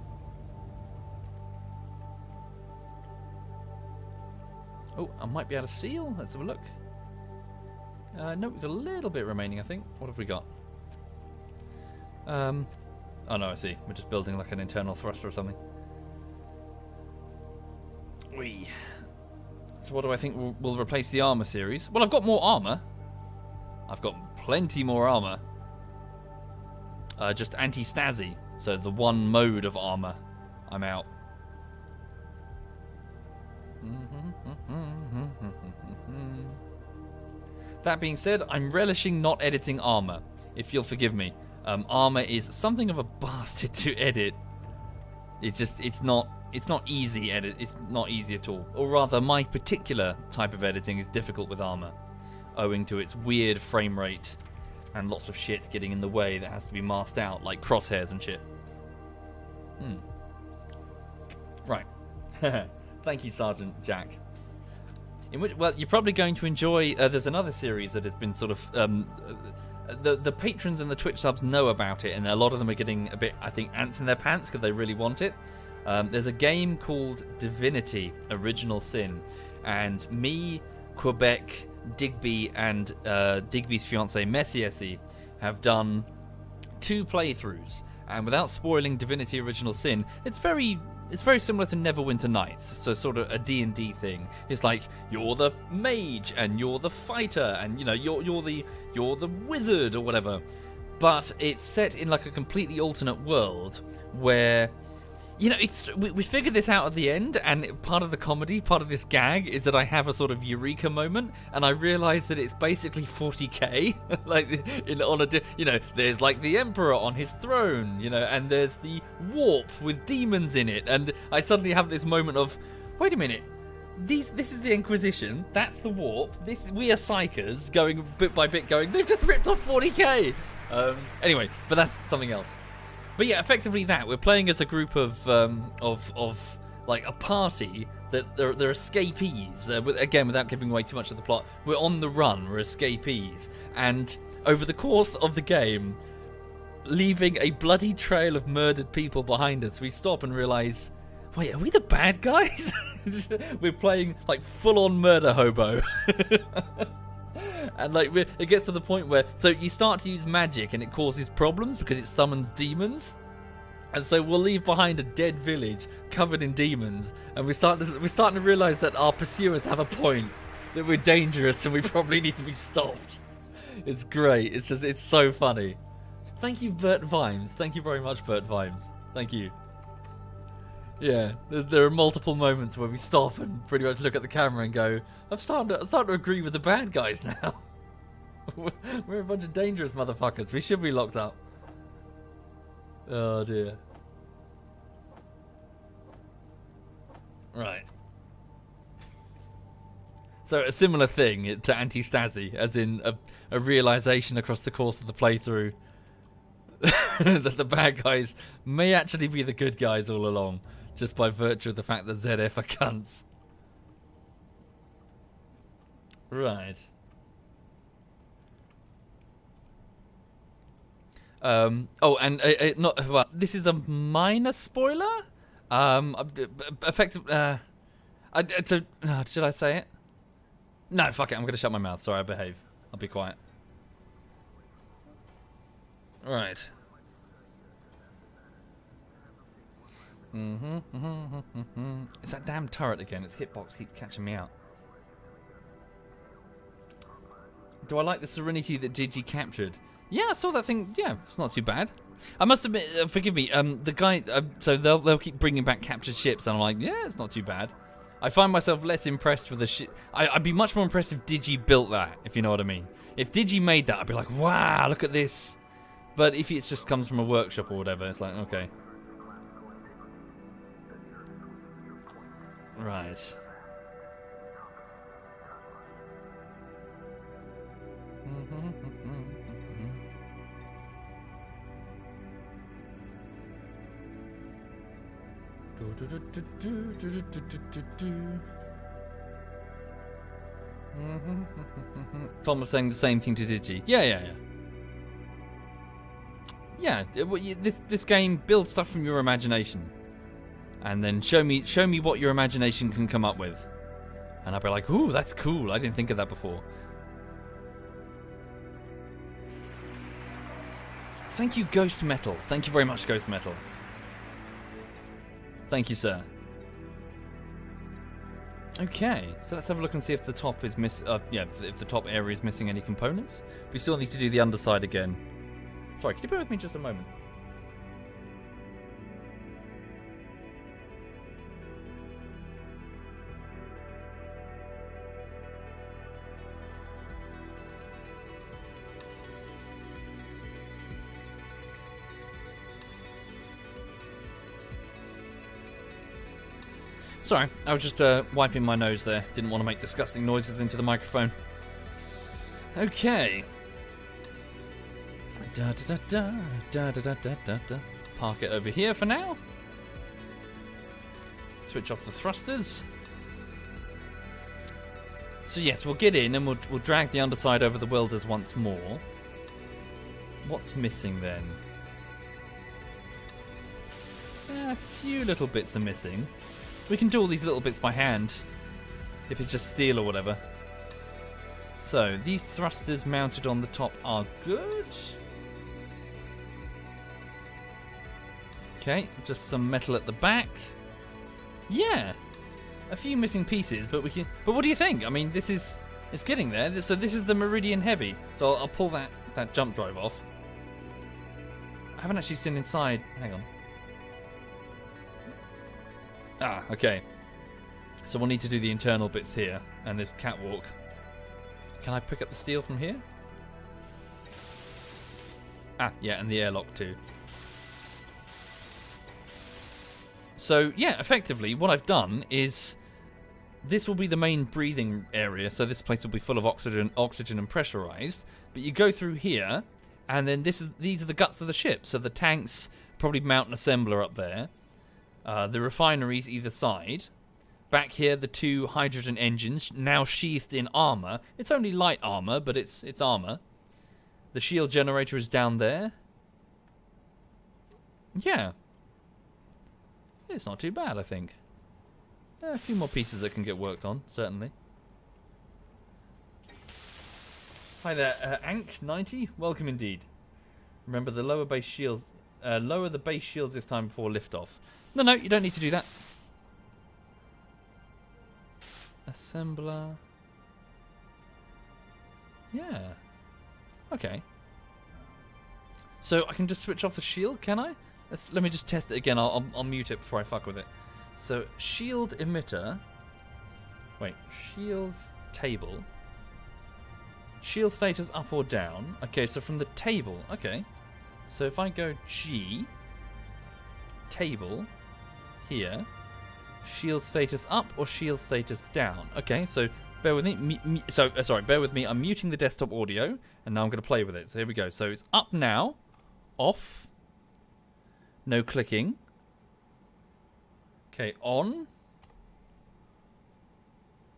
S1: Oh, I might be out of steel. Let's have a look. No, we've got a little bit remaining, I think. What have we got? Oh no, I see. We're just building like an internal thruster or something. Whee. So what do I think will replace the armor series? Well, I've got more armor. I've got plenty more armor. Just anti-Stasi. So the one mode of armor. I'm out. That being said, I'm relishing not editing armor, if you'll forgive me. Armor is something of a bastard to edit. It's not easy edit. It's not easy at all. Or rather, my particular type of editing is difficult with armor, owing to its weird frame rate and lots of shit getting in the way that has to be masked out, like crosshairs and shit. Right. Thank you, Sergeant Jack. Well, you're probably going to enjoy. There's another series that has been sort of. The patrons and the Twitch subs know about it, and a lot of them are getting a bit, I think, ants in their pants because they really want it. There's a game called Divinity: Original Sin, and me, Quebec, Digby, and Digby's fiancée Messiesi have done 2 playthroughs. And without spoiling Divinity: Original Sin, it's very similar to Neverwinter Nights, so sort of a D&D thing. It's like you're the mage and you're the fighter and you're the wizard or whatever. But it's set in like a completely alternate world where You know, we figured this out at the end, and part of the comedy, part of this gag, is that I have a sort of eureka moment, and I realise that it's basically 40k. Like, you know, there's like the Emperor on his throne, you know, and there's the warp with demons in it, and I suddenly have this moment of, wait a minute, this is the Inquisition, that's the warp, we are psychers going bit by bit, going, they've just ripped off 40k. Anyway, but that's something else. But yeah, effectively that we're playing as a group of like a party that they're escapees. Again, without giving away too much of the plot, we're on the run. We're escapees, and over the course of the game, leaving a bloody trail of murdered people behind us, we stop and realise, wait, are we the bad guys? We're playing like full-on murder hobo. And like it gets to the point where, so you start to use magic and it causes problems because it summons demons, and so we'll leave behind a dead village covered in demons, and we're starting to realise that our pursuers have a point, that we're dangerous and we probably need to be stopped. It's great. It's so funny. Thank you, Bert Vimes. Thank you very much, Bert Vimes. Thank you. Yeah, there are multiple moments where we stop and pretty much look at the camera and go, I'm starting to agree with the bad guys now. We're a bunch of dangerous motherfuckers. We should be locked up. Oh dear. Right. So a similar thing to Anti-Stasi, as in a realization across the course of the playthrough that the bad guys may actually be the good guys all along, just by virtue of the fact that ZF are cunts. Right. Oh, and not well. This is a minor spoiler. Effective. Should I say it? No, fuck it. I'm gonna shut my mouth. Sorry, I behave. I'll be quiet. Right. It's that damn turret again. Its hitbox keeps catching me out. Do I like the serenity that Digi captured? Yeah, I saw that thing. Yeah, it's not too bad. I must admit, forgive me, the guy, so they'll keep bringing back captured ships, and I'm like, yeah, it's not too bad. I find myself less impressed with the ship. I'd be much more impressed if Digi built that, if you know what I mean. If Digi made that, I'd be like, wow, look at this. But if it just comes from a workshop or whatever, it's like, okay. Right. Tom was saying the same thing to Digi. Yeah. This game builds stuff from your imagination, and then show me what your imagination can come up with, and I'll be like, ooh, that's cool. I didn't think of that before. Thank you, Ghost Metal. Thank you very much, Ghost Metal. Thank you, sir. Okay, so let's have a look and see if the top is if the top area is missing any components. We still need to do the underside again. Sorry, can you bear with me just a moment? Sorry, I was just wiping my nose there. Didn't want to make disgusting noises into the microphone. Okay. Park it over here for now. Switch off the thrusters. So yes, we'll get in and we'll drag the underside over the welders once more. What's missing then? A few little bits are missing. We can do all these little bits by hand, if it's just steel or whatever. So, these thrusters mounted on the top are good. Okay, just some metal at the back. Yeah, a few missing pieces, but we can. But what do you think? I mean, it's getting there. So this is the Meridian Heavy. So I'll pull that jump drive off. I haven't actually seen inside. Hang on. Ah, okay. So we'll need to do the internal bits here, and this catwalk. Can I pick up the steel from here? Ah, yeah, and the airlock too. So, yeah, effectively, what I've done is... This will be the main breathing area, so this place will be full of oxygen and pressurized. But you go through here, and then these are the guts of the ship. So the tanks, probably mount an assembler up there. The refineries either side. Back here, the 2 hydrogen engines, now sheathed in armor. It's only light armor, but it's armor. The shield generator is down there. Yeah. It's not too bad, I think. A few more pieces that can get worked on, certainly. Hi there, Ank90. Welcome indeed. Remember the lower base shields. Lower the base shields this time before liftoff. No, you don't need to do that. Assembler. Yeah. Okay. So I can just switch off the shield, can I? Let me just test it again. I'll mute it before I fuck with it. So shield emitter. Wait, shield table. Shield status up or down. Okay, so from the table. Okay. So if I go G, table, here, shield status up or shield status down. Okay, so bear with me. Sorry, bear with me. I'm muting the desktop audio, and now I'm going to play with it. So here we go. So it's up now, off, no clicking. Okay, on.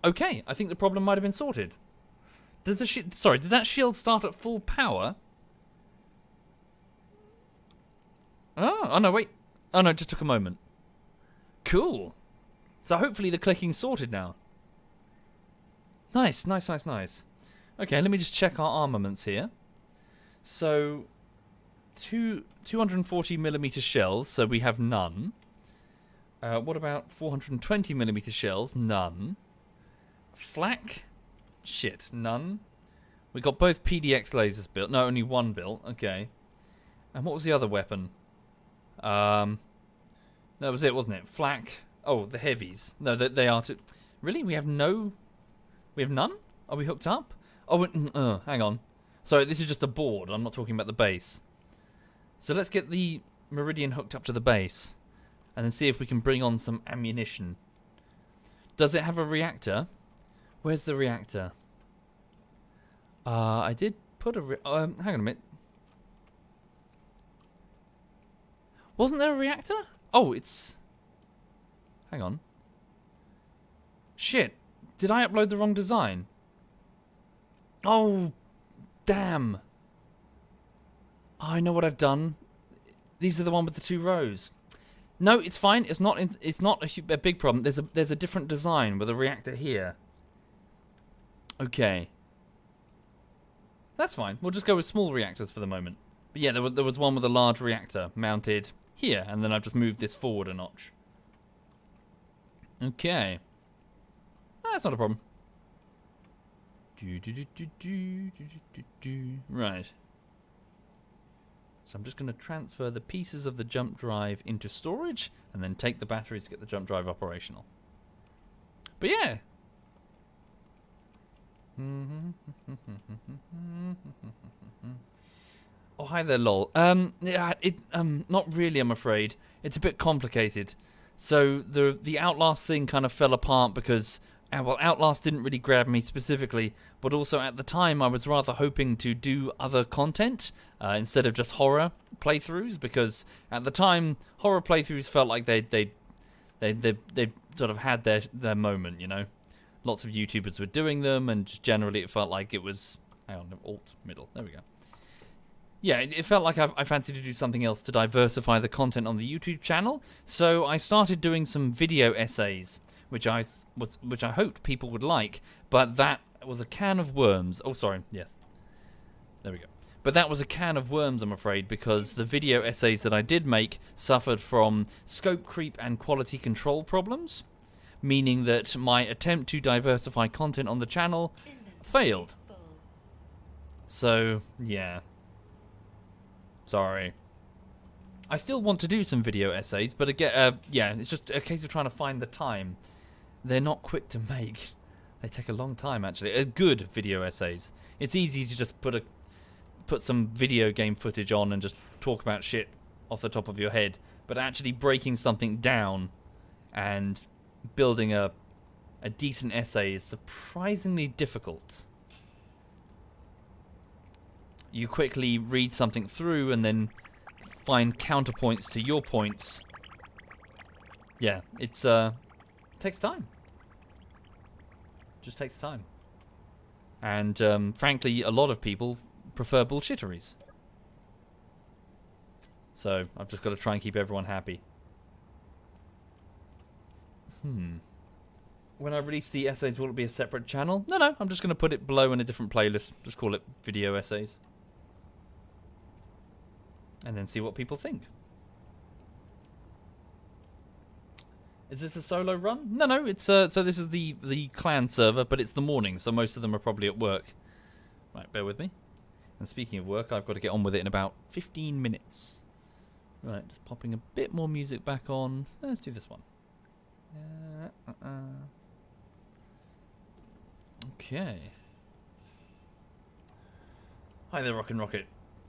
S1: Okay, I think the problem might have been sorted. Does the did that shield start at full power? Oh no, wait. Oh no, it just took a moment. Cool. So hopefully the clicking's sorted now. Nice. Okay, let me just check our armaments here. So, 240mm shells, so we have none. What about 420mm shells? None. Flak? Shit, none. We got both PDX lasers built. No, only one built. Okay. And what was the other weapon? That was it, wasn't it? Flak. Oh, the heavies. No, they are too... Really? We have no... We have none? Are we hooked up? Oh, hang on. Sorry, this is just a board. I'm not talking about the base. So let's get the Meridian hooked up to the base. And then see if we can bring on some ammunition. Does it have a reactor? Where's the reactor? I did put a... hang on a minute. Wasn't there a reactor? Oh, it's... Hang on. Shit. Did I upload the wrong design? Oh, damn. I know what I've done. These are the one with the 2 rows. No, it's fine. It's not. It's not a big problem. There's a different design with a reactor here. Okay. That's fine. We'll just go with small reactors for the moment. But yeah, there was one with a large reactor mounted here, and then I've just moved this forward a notch. Okay. That's not a problem. Right. So I'm just going to transfer the pieces of the jump drive into storage, and then take the batteries to get the jump drive operational. But yeah. Oh, hi there, lol. Yeah, not really, I'm afraid. It's a bit complicated. So the Outlast thing kind of fell apart because, well, Outlast didn't really grab me specifically, but also at the time I was rather hoping to do other content instead of just horror playthroughs, because at the time horror playthroughs felt like they sort of had their moment, you know. Lots of YouTubers were doing them, and just generally it felt like it was... Hang on, alt, middle, there we go. Yeah, it felt like I fancied to do something else to diversify the content on the YouTube channel, so I started doing some video essays, which I hoped people would like, but that was a can of worms. Oh, sorry, yes. There we go. But that was a can of worms, I'm afraid, because the video essays that I did make suffered from scope creep and quality control problems, meaning that my attempt to diversify content on the channel failed. So, yeah. Sorry. I still want to do some video essays, but again, yeah, it's just a case of trying to find the time. They're not quick to make. They take a long time, actually. Good video essays. It's easy to just put some video game footage on and just talk about shit off the top of your head. But actually breaking something down and building a decent essay is surprisingly difficult. You quickly read something through and then find counterpoints to your points. Yeah, it takes time. Just takes time. And frankly, a lot of people prefer bullshitteries. So I've just got to try and keep everyone happy. When I release the essays, will it be a separate channel? No, I'm just going to put it below in a different playlist. Just call it video essays. And then see what people think. Is this a solo run? No, it's so this is the clan server, but it's the morning, so most of them are probably at work. Right, bear with me. And speaking of work, I've got to get on with it in about 15 minutes. Right, just popping a bit more music back on. Let's do this one. Okay. Hi there, Rock and Rocket.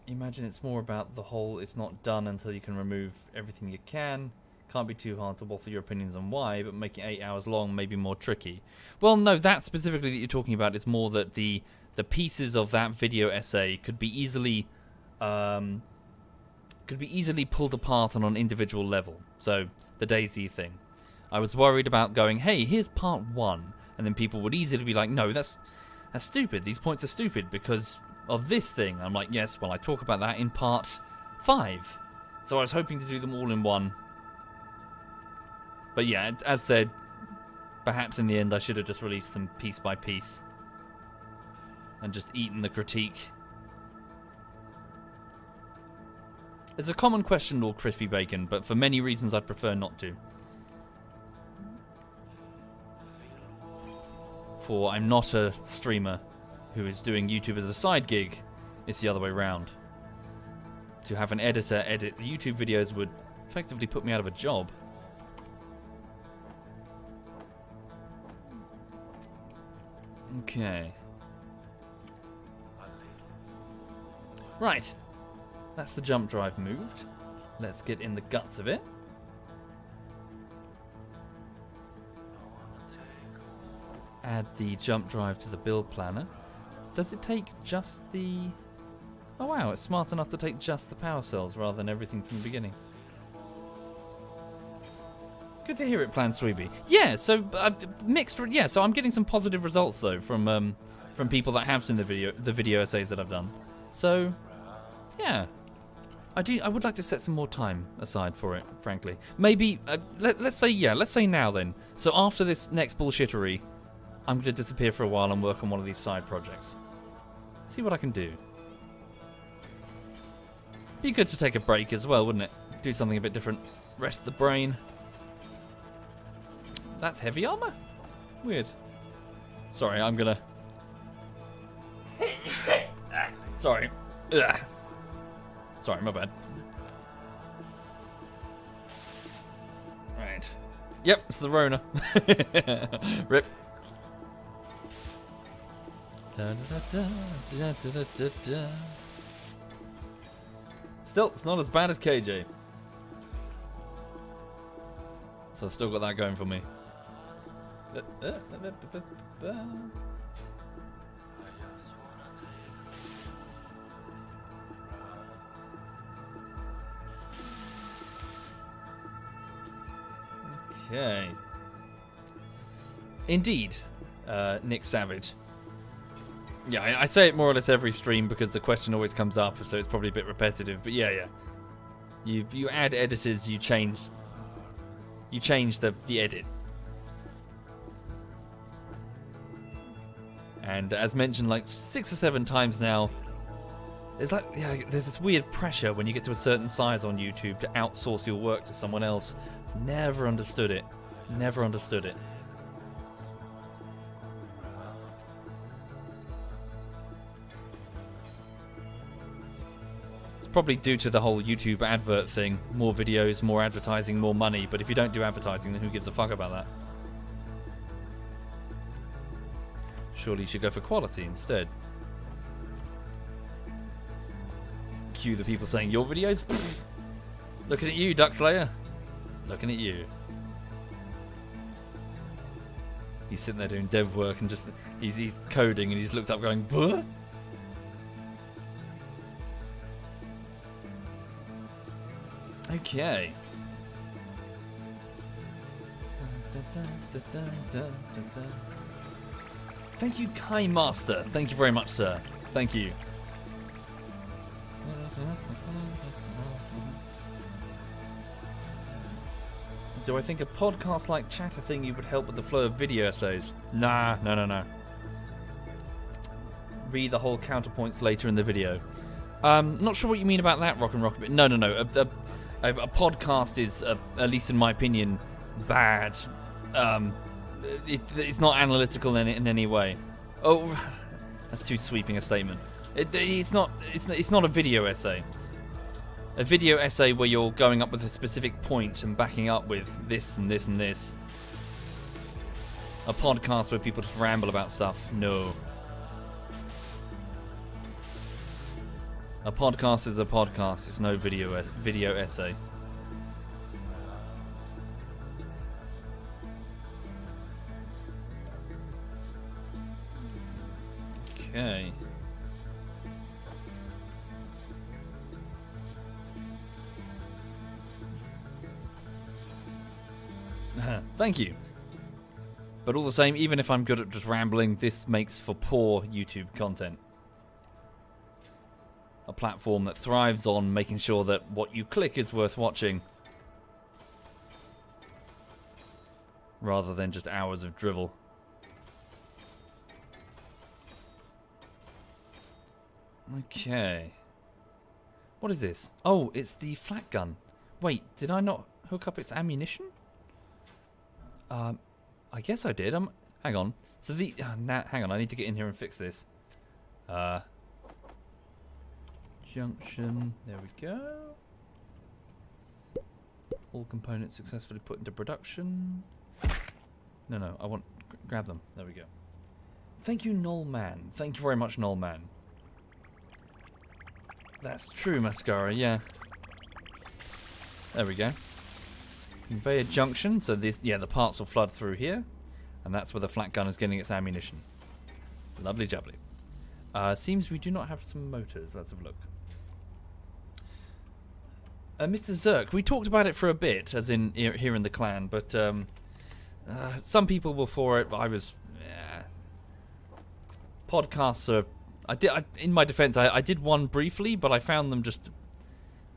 S1: Imagine it's more about the whole it's not done until you can remove everything you can. Can't be too hard to waffle your opinions on why, but making 8 hours long may be more tricky. Well, no, that specifically that you're talking about is more that the pieces of that video essay could be easily pulled apart on an individual level. So the DayZ thing, I was worried about going, hey, here's part 1, and then people would easily be like, no, that's stupid. These points are stupid because of this thing. I'm like, yes, well, I talk about that in part 5. So I was hoping to do them all in one. But yeah, as said, perhaps in the end I should have just released them piece by piece and just eaten the critique. It's a common question, Lord Crispy Bacon, but for many reasons I'd prefer not to. For I'm not a streamer who is doing YouTube as a side gig. It's the other way round. To have an editor edit the YouTube videos would effectively put me out of a job. Okay. Right. That's the jump drive moved. Let's get in the guts of it. Add the jump drive to the build planner. Does it take just the... Oh wow, it's smart enough to take just the power cells rather than everything from the beginning. Good to hear it, Plan Sweeby. Yeah, so mixed. Yeah, so I'm getting some positive results though from people that have seen the video essays that I've done. So, yeah, I would like to set some more time aside for it. Frankly, maybe let's say now then. So after this next bullshittery, I'm going to disappear for a while and work on one of these side projects. See what I can do. Be good to take a break as well, wouldn't it? Do something a bit different. Rest the brain. That's heavy armor? Weird. Sorry, I'm gonna... Sorry. Ugh. Sorry, my bad. Right. Yep, it's the Rona. Rip. Still, it's not as bad as KJ. So I've still got that going for me. Okay. Indeed, Nick Savage. Yeah, I say it more or less every stream because the question always comes up, so it's probably a bit repetitive. But yeah. You add editors, you change the edit. And as mentioned like 6 or 7 times now, there's this weird pressure when you get to a certain size on YouTube to outsource your work to someone else. Never understood it. Never understood it. probably due to the whole YouTube advert thing. More videos, more advertising, more money. But if you don't do advertising, then who gives a fuck about that? Surely you should go for quality instead. Cue the people saying, your videos? Pfft. Looking at you, Duckslayer. Looking at you. He's sitting there doing dev work and just he's coding and he's looked up going, "Buh?" Okay. Thank you, Kai Master. Thank you very much, sir. Thank you. Do I think a podcast like Chatter Thingy would help with the flow of video essays? Nah, no. Read the whole counterpoints later in the video. Not sure what you mean about that, Rock and Rock. No. A podcast is, at least in my opinion, bad. It's not analytical in any way. Oh, that's too sweeping a statement. It's not a video essay. A video essay where you're going up with a specific point and backing up with this and this and this. A podcast where people just ramble about stuff. No. A podcast is a podcast. It's no video essay. Okay. Thank you. But all the same, even if I'm good at just rambling, this makes for poor YouTube content. A platform that thrives on making sure that what you click is worth watching, rather than just hours of drivel. Okay. What is this? Oh, it's the flat gun. Wait, did I not hook up its ammunition? I guess I did. Hang on. So hang on. I need to get in here and fix this. Junction. There we go. All components successfully put into production. No. I want grab them. There we go. Thank you, Nullman. Thank you very much, Nullman. That's true, Mascara. Yeah. There we go. Conveyor junction, so the parts will flood through here, and that's where the flat gun is getting its ammunition. Lovely jubbly. Seems we do not have some motors. Let's have a look. Mr. Zerk, we talked about it for a bit, as in here in the clan, but some people were for it. I was. Podcasts are. In my defense, I did one briefly, but I found them just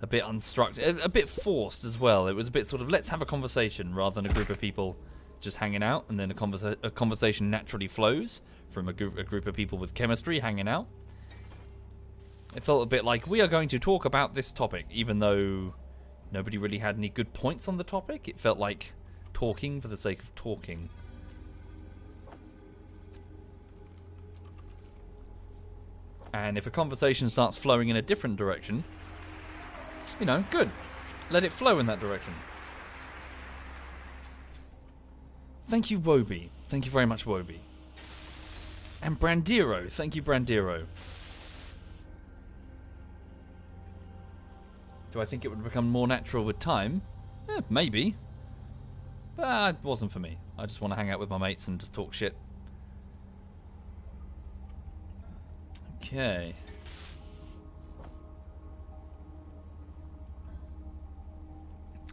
S1: a bit unstructured, a bit forced as well. It was a bit sort of, let's have a conversation rather than a group of people just hanging out, and then a conversation naturally flows from a group of people with chemistry hanging out. It felt a bit like, we are going to talk about this topic, even though nobody really had any good points on the topic. It felt like talking for the sake of talking. And if a conversation starts flowing in a different direction, you know, good. Let it flow in that direction. Thank you, Woby. Thank you very much, Woby. And Brandiro. Thank you, Brandiro. Do I think it would become more natural with time? Maybe. But it wasn't for me. I just want to hang out with my mates and just talk shit. Okay.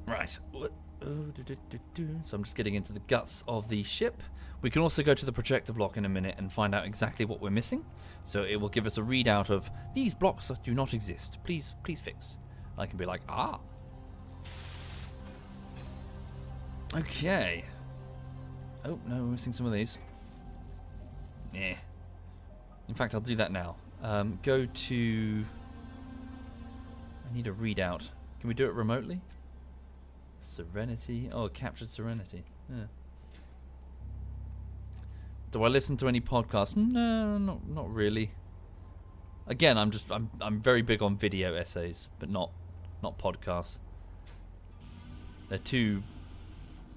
S1: Right. So I'm just getting into the guts of the ship. We can also go to the projector block in a minute and find out exactly what we're missing. So it will give us a readout of, these blocks do not exist. Please fix. I can be like, ah. Okay. Oh, no, we're missing some of these. Yeah. In fact, I'll do that now. Go to... I need a readout. Can we do it remotely? Serenity. Oh, captured Serenity. Yeah. Do I listen to any podcasts? No, not really. Again, I'm very big on video essays, but not podcasts. They're too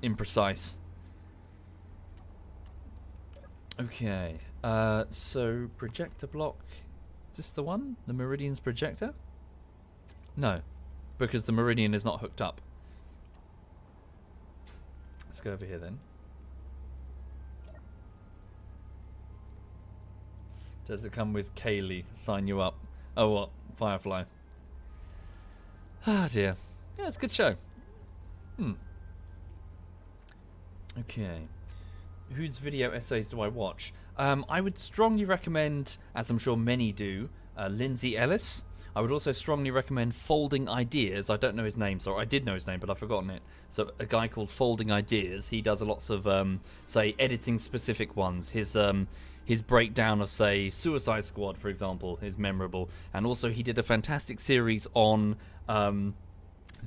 S1: imprecise. Okay, so projector block. Is this the one? The Meridian's projector? No, because the Meridian is not hooked up. Let's go over here then. Does it come with Kaylee? Sign you up. Oh, what? Firefly. Ah, dear. Yeah, it's a good show. Okay. Whose video essays do I watch? I would strongly recommend, as I'm sure many do, Lindsay Ellis. I would also strongly recommend Folding Ideas. I don't know his name, so I did know his name, but I've forgotten it. So a guy called Folding Ideas. He does lots of, say, editing specific ones. His breakdown of, say, Suicide Squad, for example, is memorable. And also he did a fantastic series on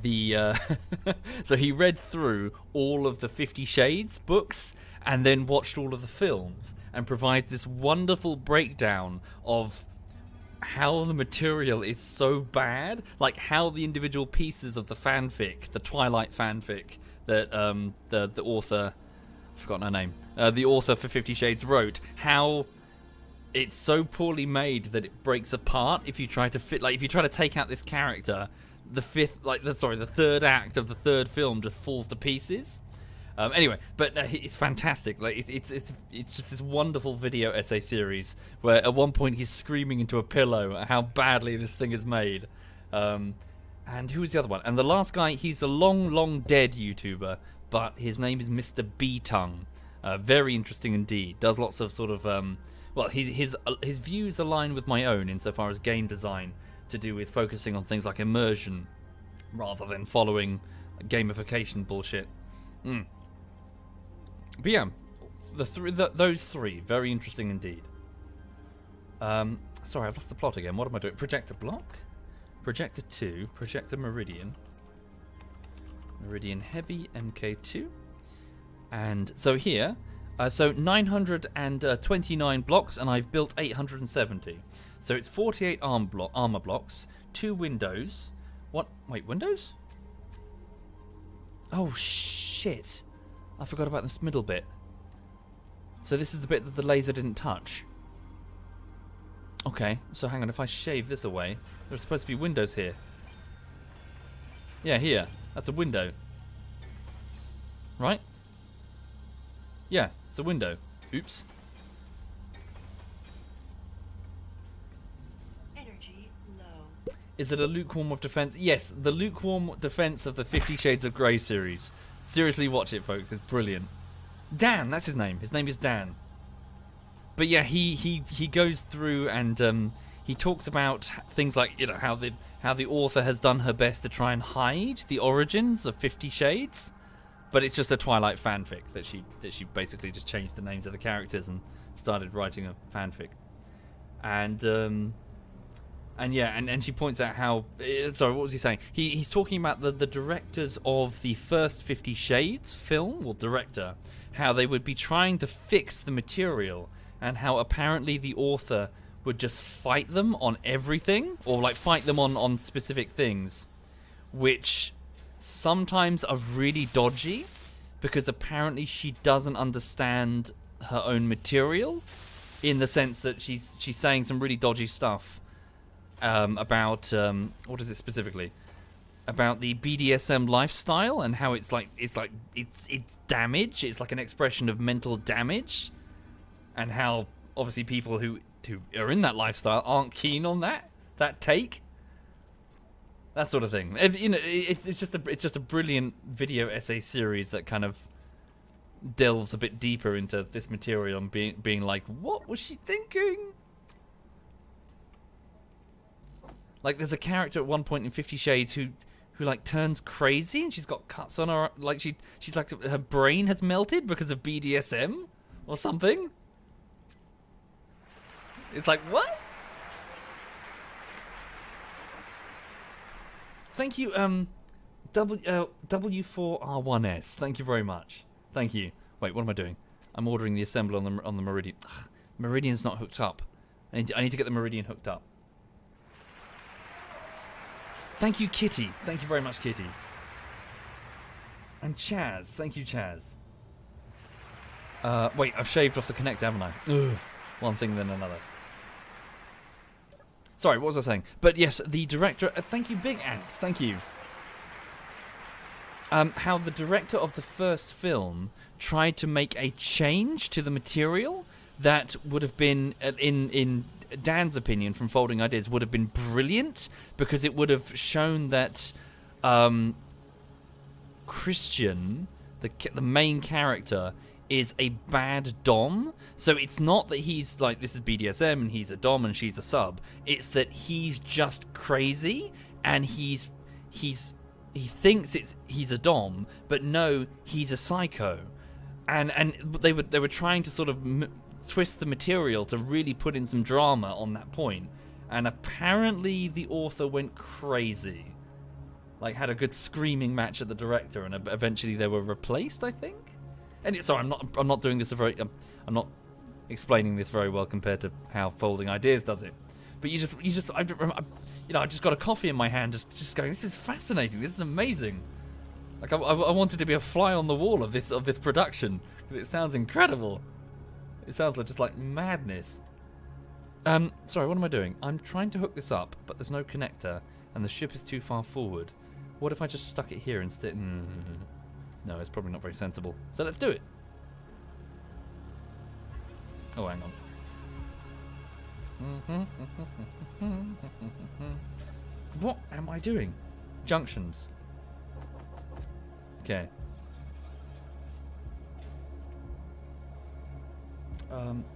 S1: so he read through all of the 50 Shades books and then watched all of the films and provides this wonderful breakdown of how the material is so bad, like how the individual pieces of the fanfic, the Twilight fanfic that the author, I've forgotten her name, the author for 50 Shades wrote, how it's so poorly made that it breaks apart if you try to fit, like if you try to take out this character, the third act of the third film just falls to pieces. Anyway, but it's fantastic. Like it's just this wonderful video essay series where at one point he's screaming into a pillow at how badly this thing is made. And who was the other one? And the last guy, he's a long dead YouTuber, but his name is Mr. B-Tongue. Very interesting indeed. Does lots of sort of well, his views align with my own insofar as game design, to do with focusing on things like immersion rather than following gamification bullshit. But yeah, those three, very interesting indeed. Sorry, I've lost the plot again. What am I doing? Projector block, projector 2, projector Meridian, Meridian Heavy MK2, and so here, so 929 blocks, and I've built 870. So it's 48 armor blocks, 2 windows. What? Wait, windows? Oh, shit. I forgot about this middle bit. So this is the bit that the laser didn't touch. Okay, so hang on. If I shave this away, there's supposed to be windows here. Yeah, here. That's a window. Right? Yeah, it's a window. Oops. Is it a lukewarm of defense? Yes, the lukewarm defense of the 50 Shades of Grey series. Seriously, watch it, folks. It's brilliant. Dan, that's his name. His name is Dan. But yeah, he goes through and he talks about things like, you know, how the author has done her best to try and hide the origins of 50 Shades, but it's just a Twilight fanfic that she basically just changed the names of the characters and started writing a fanfic. And yeah, and she points out how... sorry, what was he saying? He's talking about the directors of the first 50 Shades film, or director, how they would be trying to fix the material, and how apparently the author would just fight them on everything, or like fight them on specific things, which sometimes are really dodgy, because apparently she doesn't understand her own material, in the sense that she's saying some really dodgy stuff. About what is it specifically? About the BDSM lifestyle and how it's damage. It's like an expression of mental damage, and how obviously people who are in that lifestyle aren't keen on that take. That sort of thing. You know, it's just a brilliant video essay series that kind of delves a bit deeper into this material and being like, what was she thinking? Like, there's a character at one point in 50 Shades who like turns crazy, and she's got cuts on her, like she's like her brain has melted because of BDSM or something. It's like, what? Thank you, W4R1S. Thank you very much. Thank you. Wait, what am I doing? I'm ordering the assembler on the Meridian. Ugh, Meridian's not hooked up. I need to get the Meridian hooked up. Thank you, Kitty. Thank you very much, Kitty. And Chaz. Thank you, Chaz. Wait, I've shaved off the connect, haven't I? Ugh. One thing then another. Sorry, what was I saying? But yes, the director... thank you, Big Ant. Thank you. How the director of the first film tried to make a change to the material that would have been, in Dan's opinion, from Folding Ideas, would have been brilliant, because it would have shown that Christian, the main character, is a bad dom. So it's not that he's like, this is BDSM and he's a dom and she's a sub. It's that he's just crazy and he thinks he's a dom, but no, he's a psycho. And they were trying to sort of twist the material to really put in some drama on that point. And apparently the author went crazy. Like, had a good screaming match at the director, and eventually they were replaced, I think. And sorry, I'm not doing this I'm not explaining this very well compared to how Folding Ideas does it. But I just got a coffee in my hand, just going, this is fascinating, this is amazing. Like I wanted to be a fly on the wall of this production. It sounds incredible. It sounds like just like madness. Sorry, what am I doing? I'm trying to hook this up, but there's no connector, and the ship is too far forward. What if I just stuck it here instead? No, it's probably not very sensible. So let's do it. Oh, hang on. What am I doing? Junctions. Okay.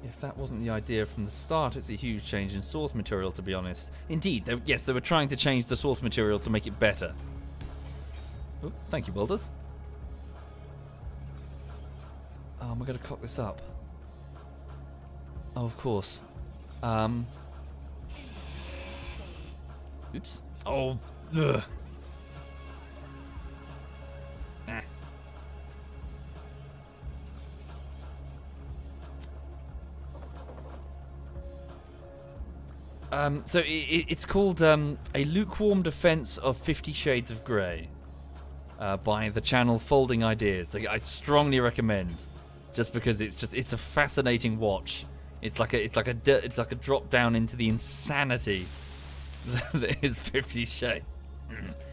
S1: If that wasn't the idea from the start, it's a huge change in source material, to be honest. Indeed, they were trying to change the source material to make it better. Oh, thank you, Builders. Oh, am I going to cock this up? Oh, of course. Oops. Oh, ugh. So it's called A Lukewarm Defense of 50 Shades of Grey by the channel Folding Ideas. I strongly recommend, just because it's a fascinating watch. It's like a drop down into the insanity that is 50 Shades.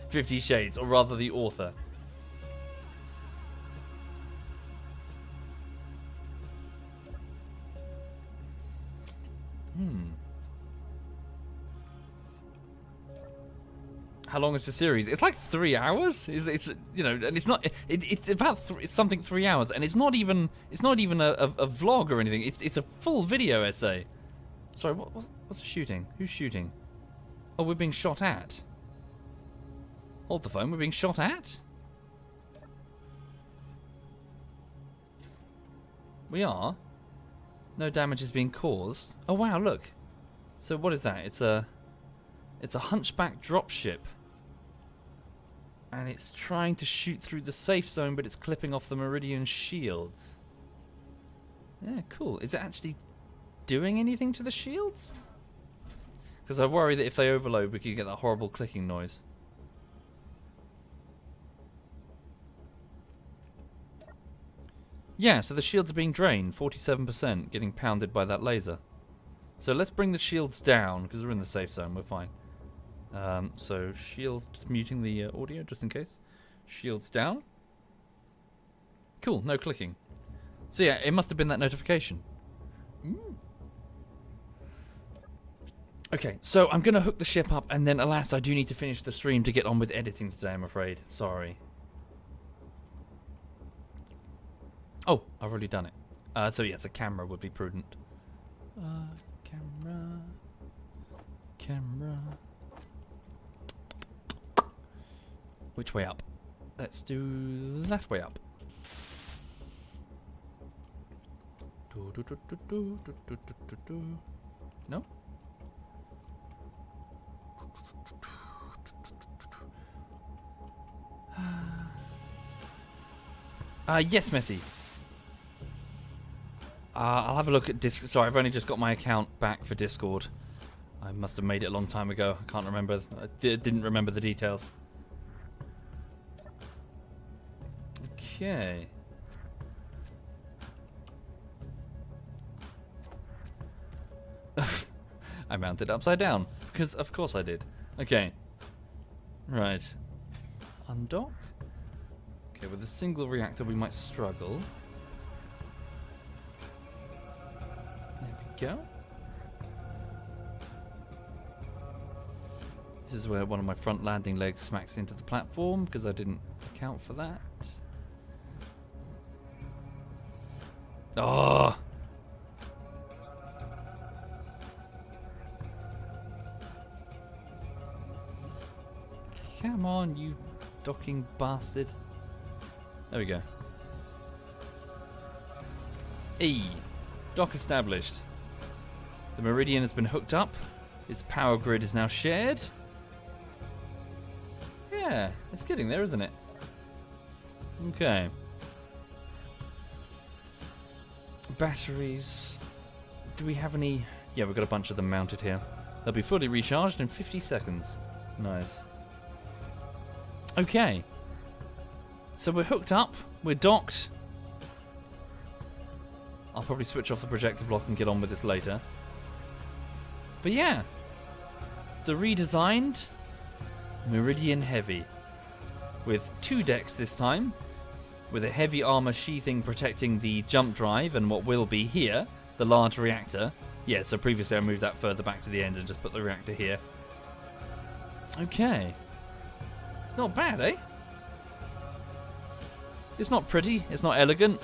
S1: 50 Shades, or rather the author. How long is the series? It's like 3 hours. It's you know, and it's not. It's about it's something 3 hours, and it's not even a vlog or anything. It's a full video essay. Sorry, what's the shooting? Who's shooting? Oh, we're being shot at. Hold the phone. We're being shot at. We are. No damage is being caused. Oh wow, look. So what is that? It's a hunchback dropship. And it's trying to shoot through the safe zone, but it's clipping off the Meridian shields. Yeah, cool. Is it actually doing anything to the shields? Because I worry that if they overload, we could get that horrible clicking noise. Yeah, so the shields are being drained, 47%, getting pounded by that laser. So let's bring the shields down, because we're in the safe zone, we're fine. So shields, just muting the audio just in case. Shields down. Cool, no clicking. So yeah, it must have been that notification. Okay, so I'm going to hook the ship up, and then alas, I do need to finish the stream to get on with editing today, I'm afraid. Sorry. Oh, I've already done it. So yes, a camera would be prudent. Camera. Which way up? Let's do that way up. No? Yes, Messi. I'll have a look at Discord. Sorry, I've only just got my account back for Discord. I must have made it a long time ago. I can't remember. I didn't remember the details. Okay. I mounted upside down, because of course I did. Okay. Right. Undock. Okay, with a single reactor we might struggle. There we go. This is where one of my front landing legs smacks into the platform, because I didn't account for that. Oh! Come on, you docking bastard. There we go. E. Dock established. The Meridian has been hooked up. Its power grid is now shared. Yeah, it's getting there, isn't it? Okay. Batteries. Do we have any? Yeah, we've got a bunch of them mounted here. They'll be fully recharged in 50 seconds. Nice. Okay. So we're hooked up. We're docked. I'll probably switch off the projector block and get on with this later. But yeah. The redesigned Meridian Heavy. With 2 decks this time. With a heavy armor sheathing protecting the jump drive and what will be here, the large reactor. Yeah, so previously I moved that further back to the end and just put the reactor here. Okay. Not bad, eh? It's not pretty, it's not elegant,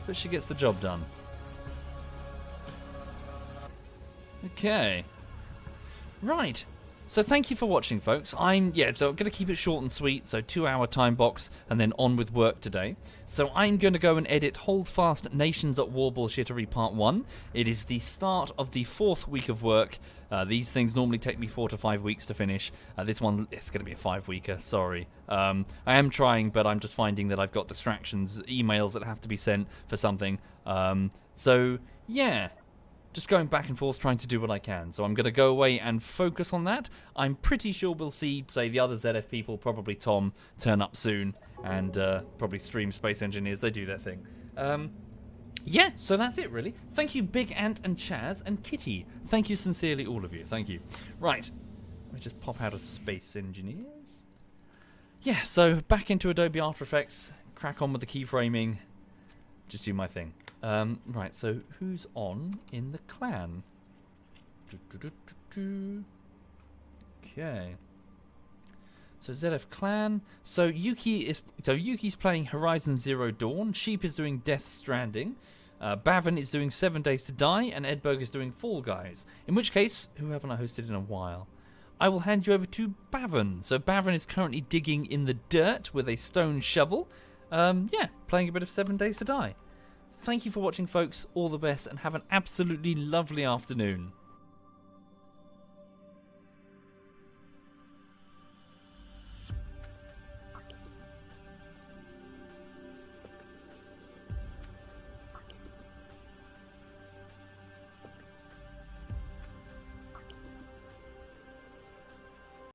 S1: but she gets the job done. Okay. Right. So thank you for watching, folks. So I'm going to keep it short and sweet, so 2-hour time box, and then on with work today. So I'm going to go and edit Holdfast Nations at War Bullshittery Part 1. It is the start of the 4th week of work. These things normally take me 4 to 5 weeks to finish. This one, it's going to be a 5-weeker, sorry. I am trying, but I'm just finding that I've got distractions, emails that have to be sent for something. So, yeah. Just going back and forth trying to do what I can. So I'm going to go away and focus on that. I'm pretty sure we'll see, say, the other ZF people, probably Tom, turn up soon. And probably Stream Space Engineers, they do their thing. Yeah, so that's it, really. Thank you, Big Ant and Chaz and Kitty. Thank you sincerely, all of you. Thank you. Right. Let me just pop out of Space Engineers. Yeah, so back into Adobe After Effects. Crack on with the keyframing. Just do my thing. Right, so who's on in the clan? Okay. So ZF clan. So Yuki's playing Horizon Zero Dawn. Sheep is doing Death Stranding. Bavin is doing 7 Days to Die, and Edberg is doing Fall Guys. In which case, who haven't I hosted in a while? I will hand you over to Bavin. So Bavin is currently digging in the dirt with a stone shovel. Yeah, playing a bit of 7 Days to Die. Thank you for watching, folks. All the best, and have an absolutely lovely afternoon.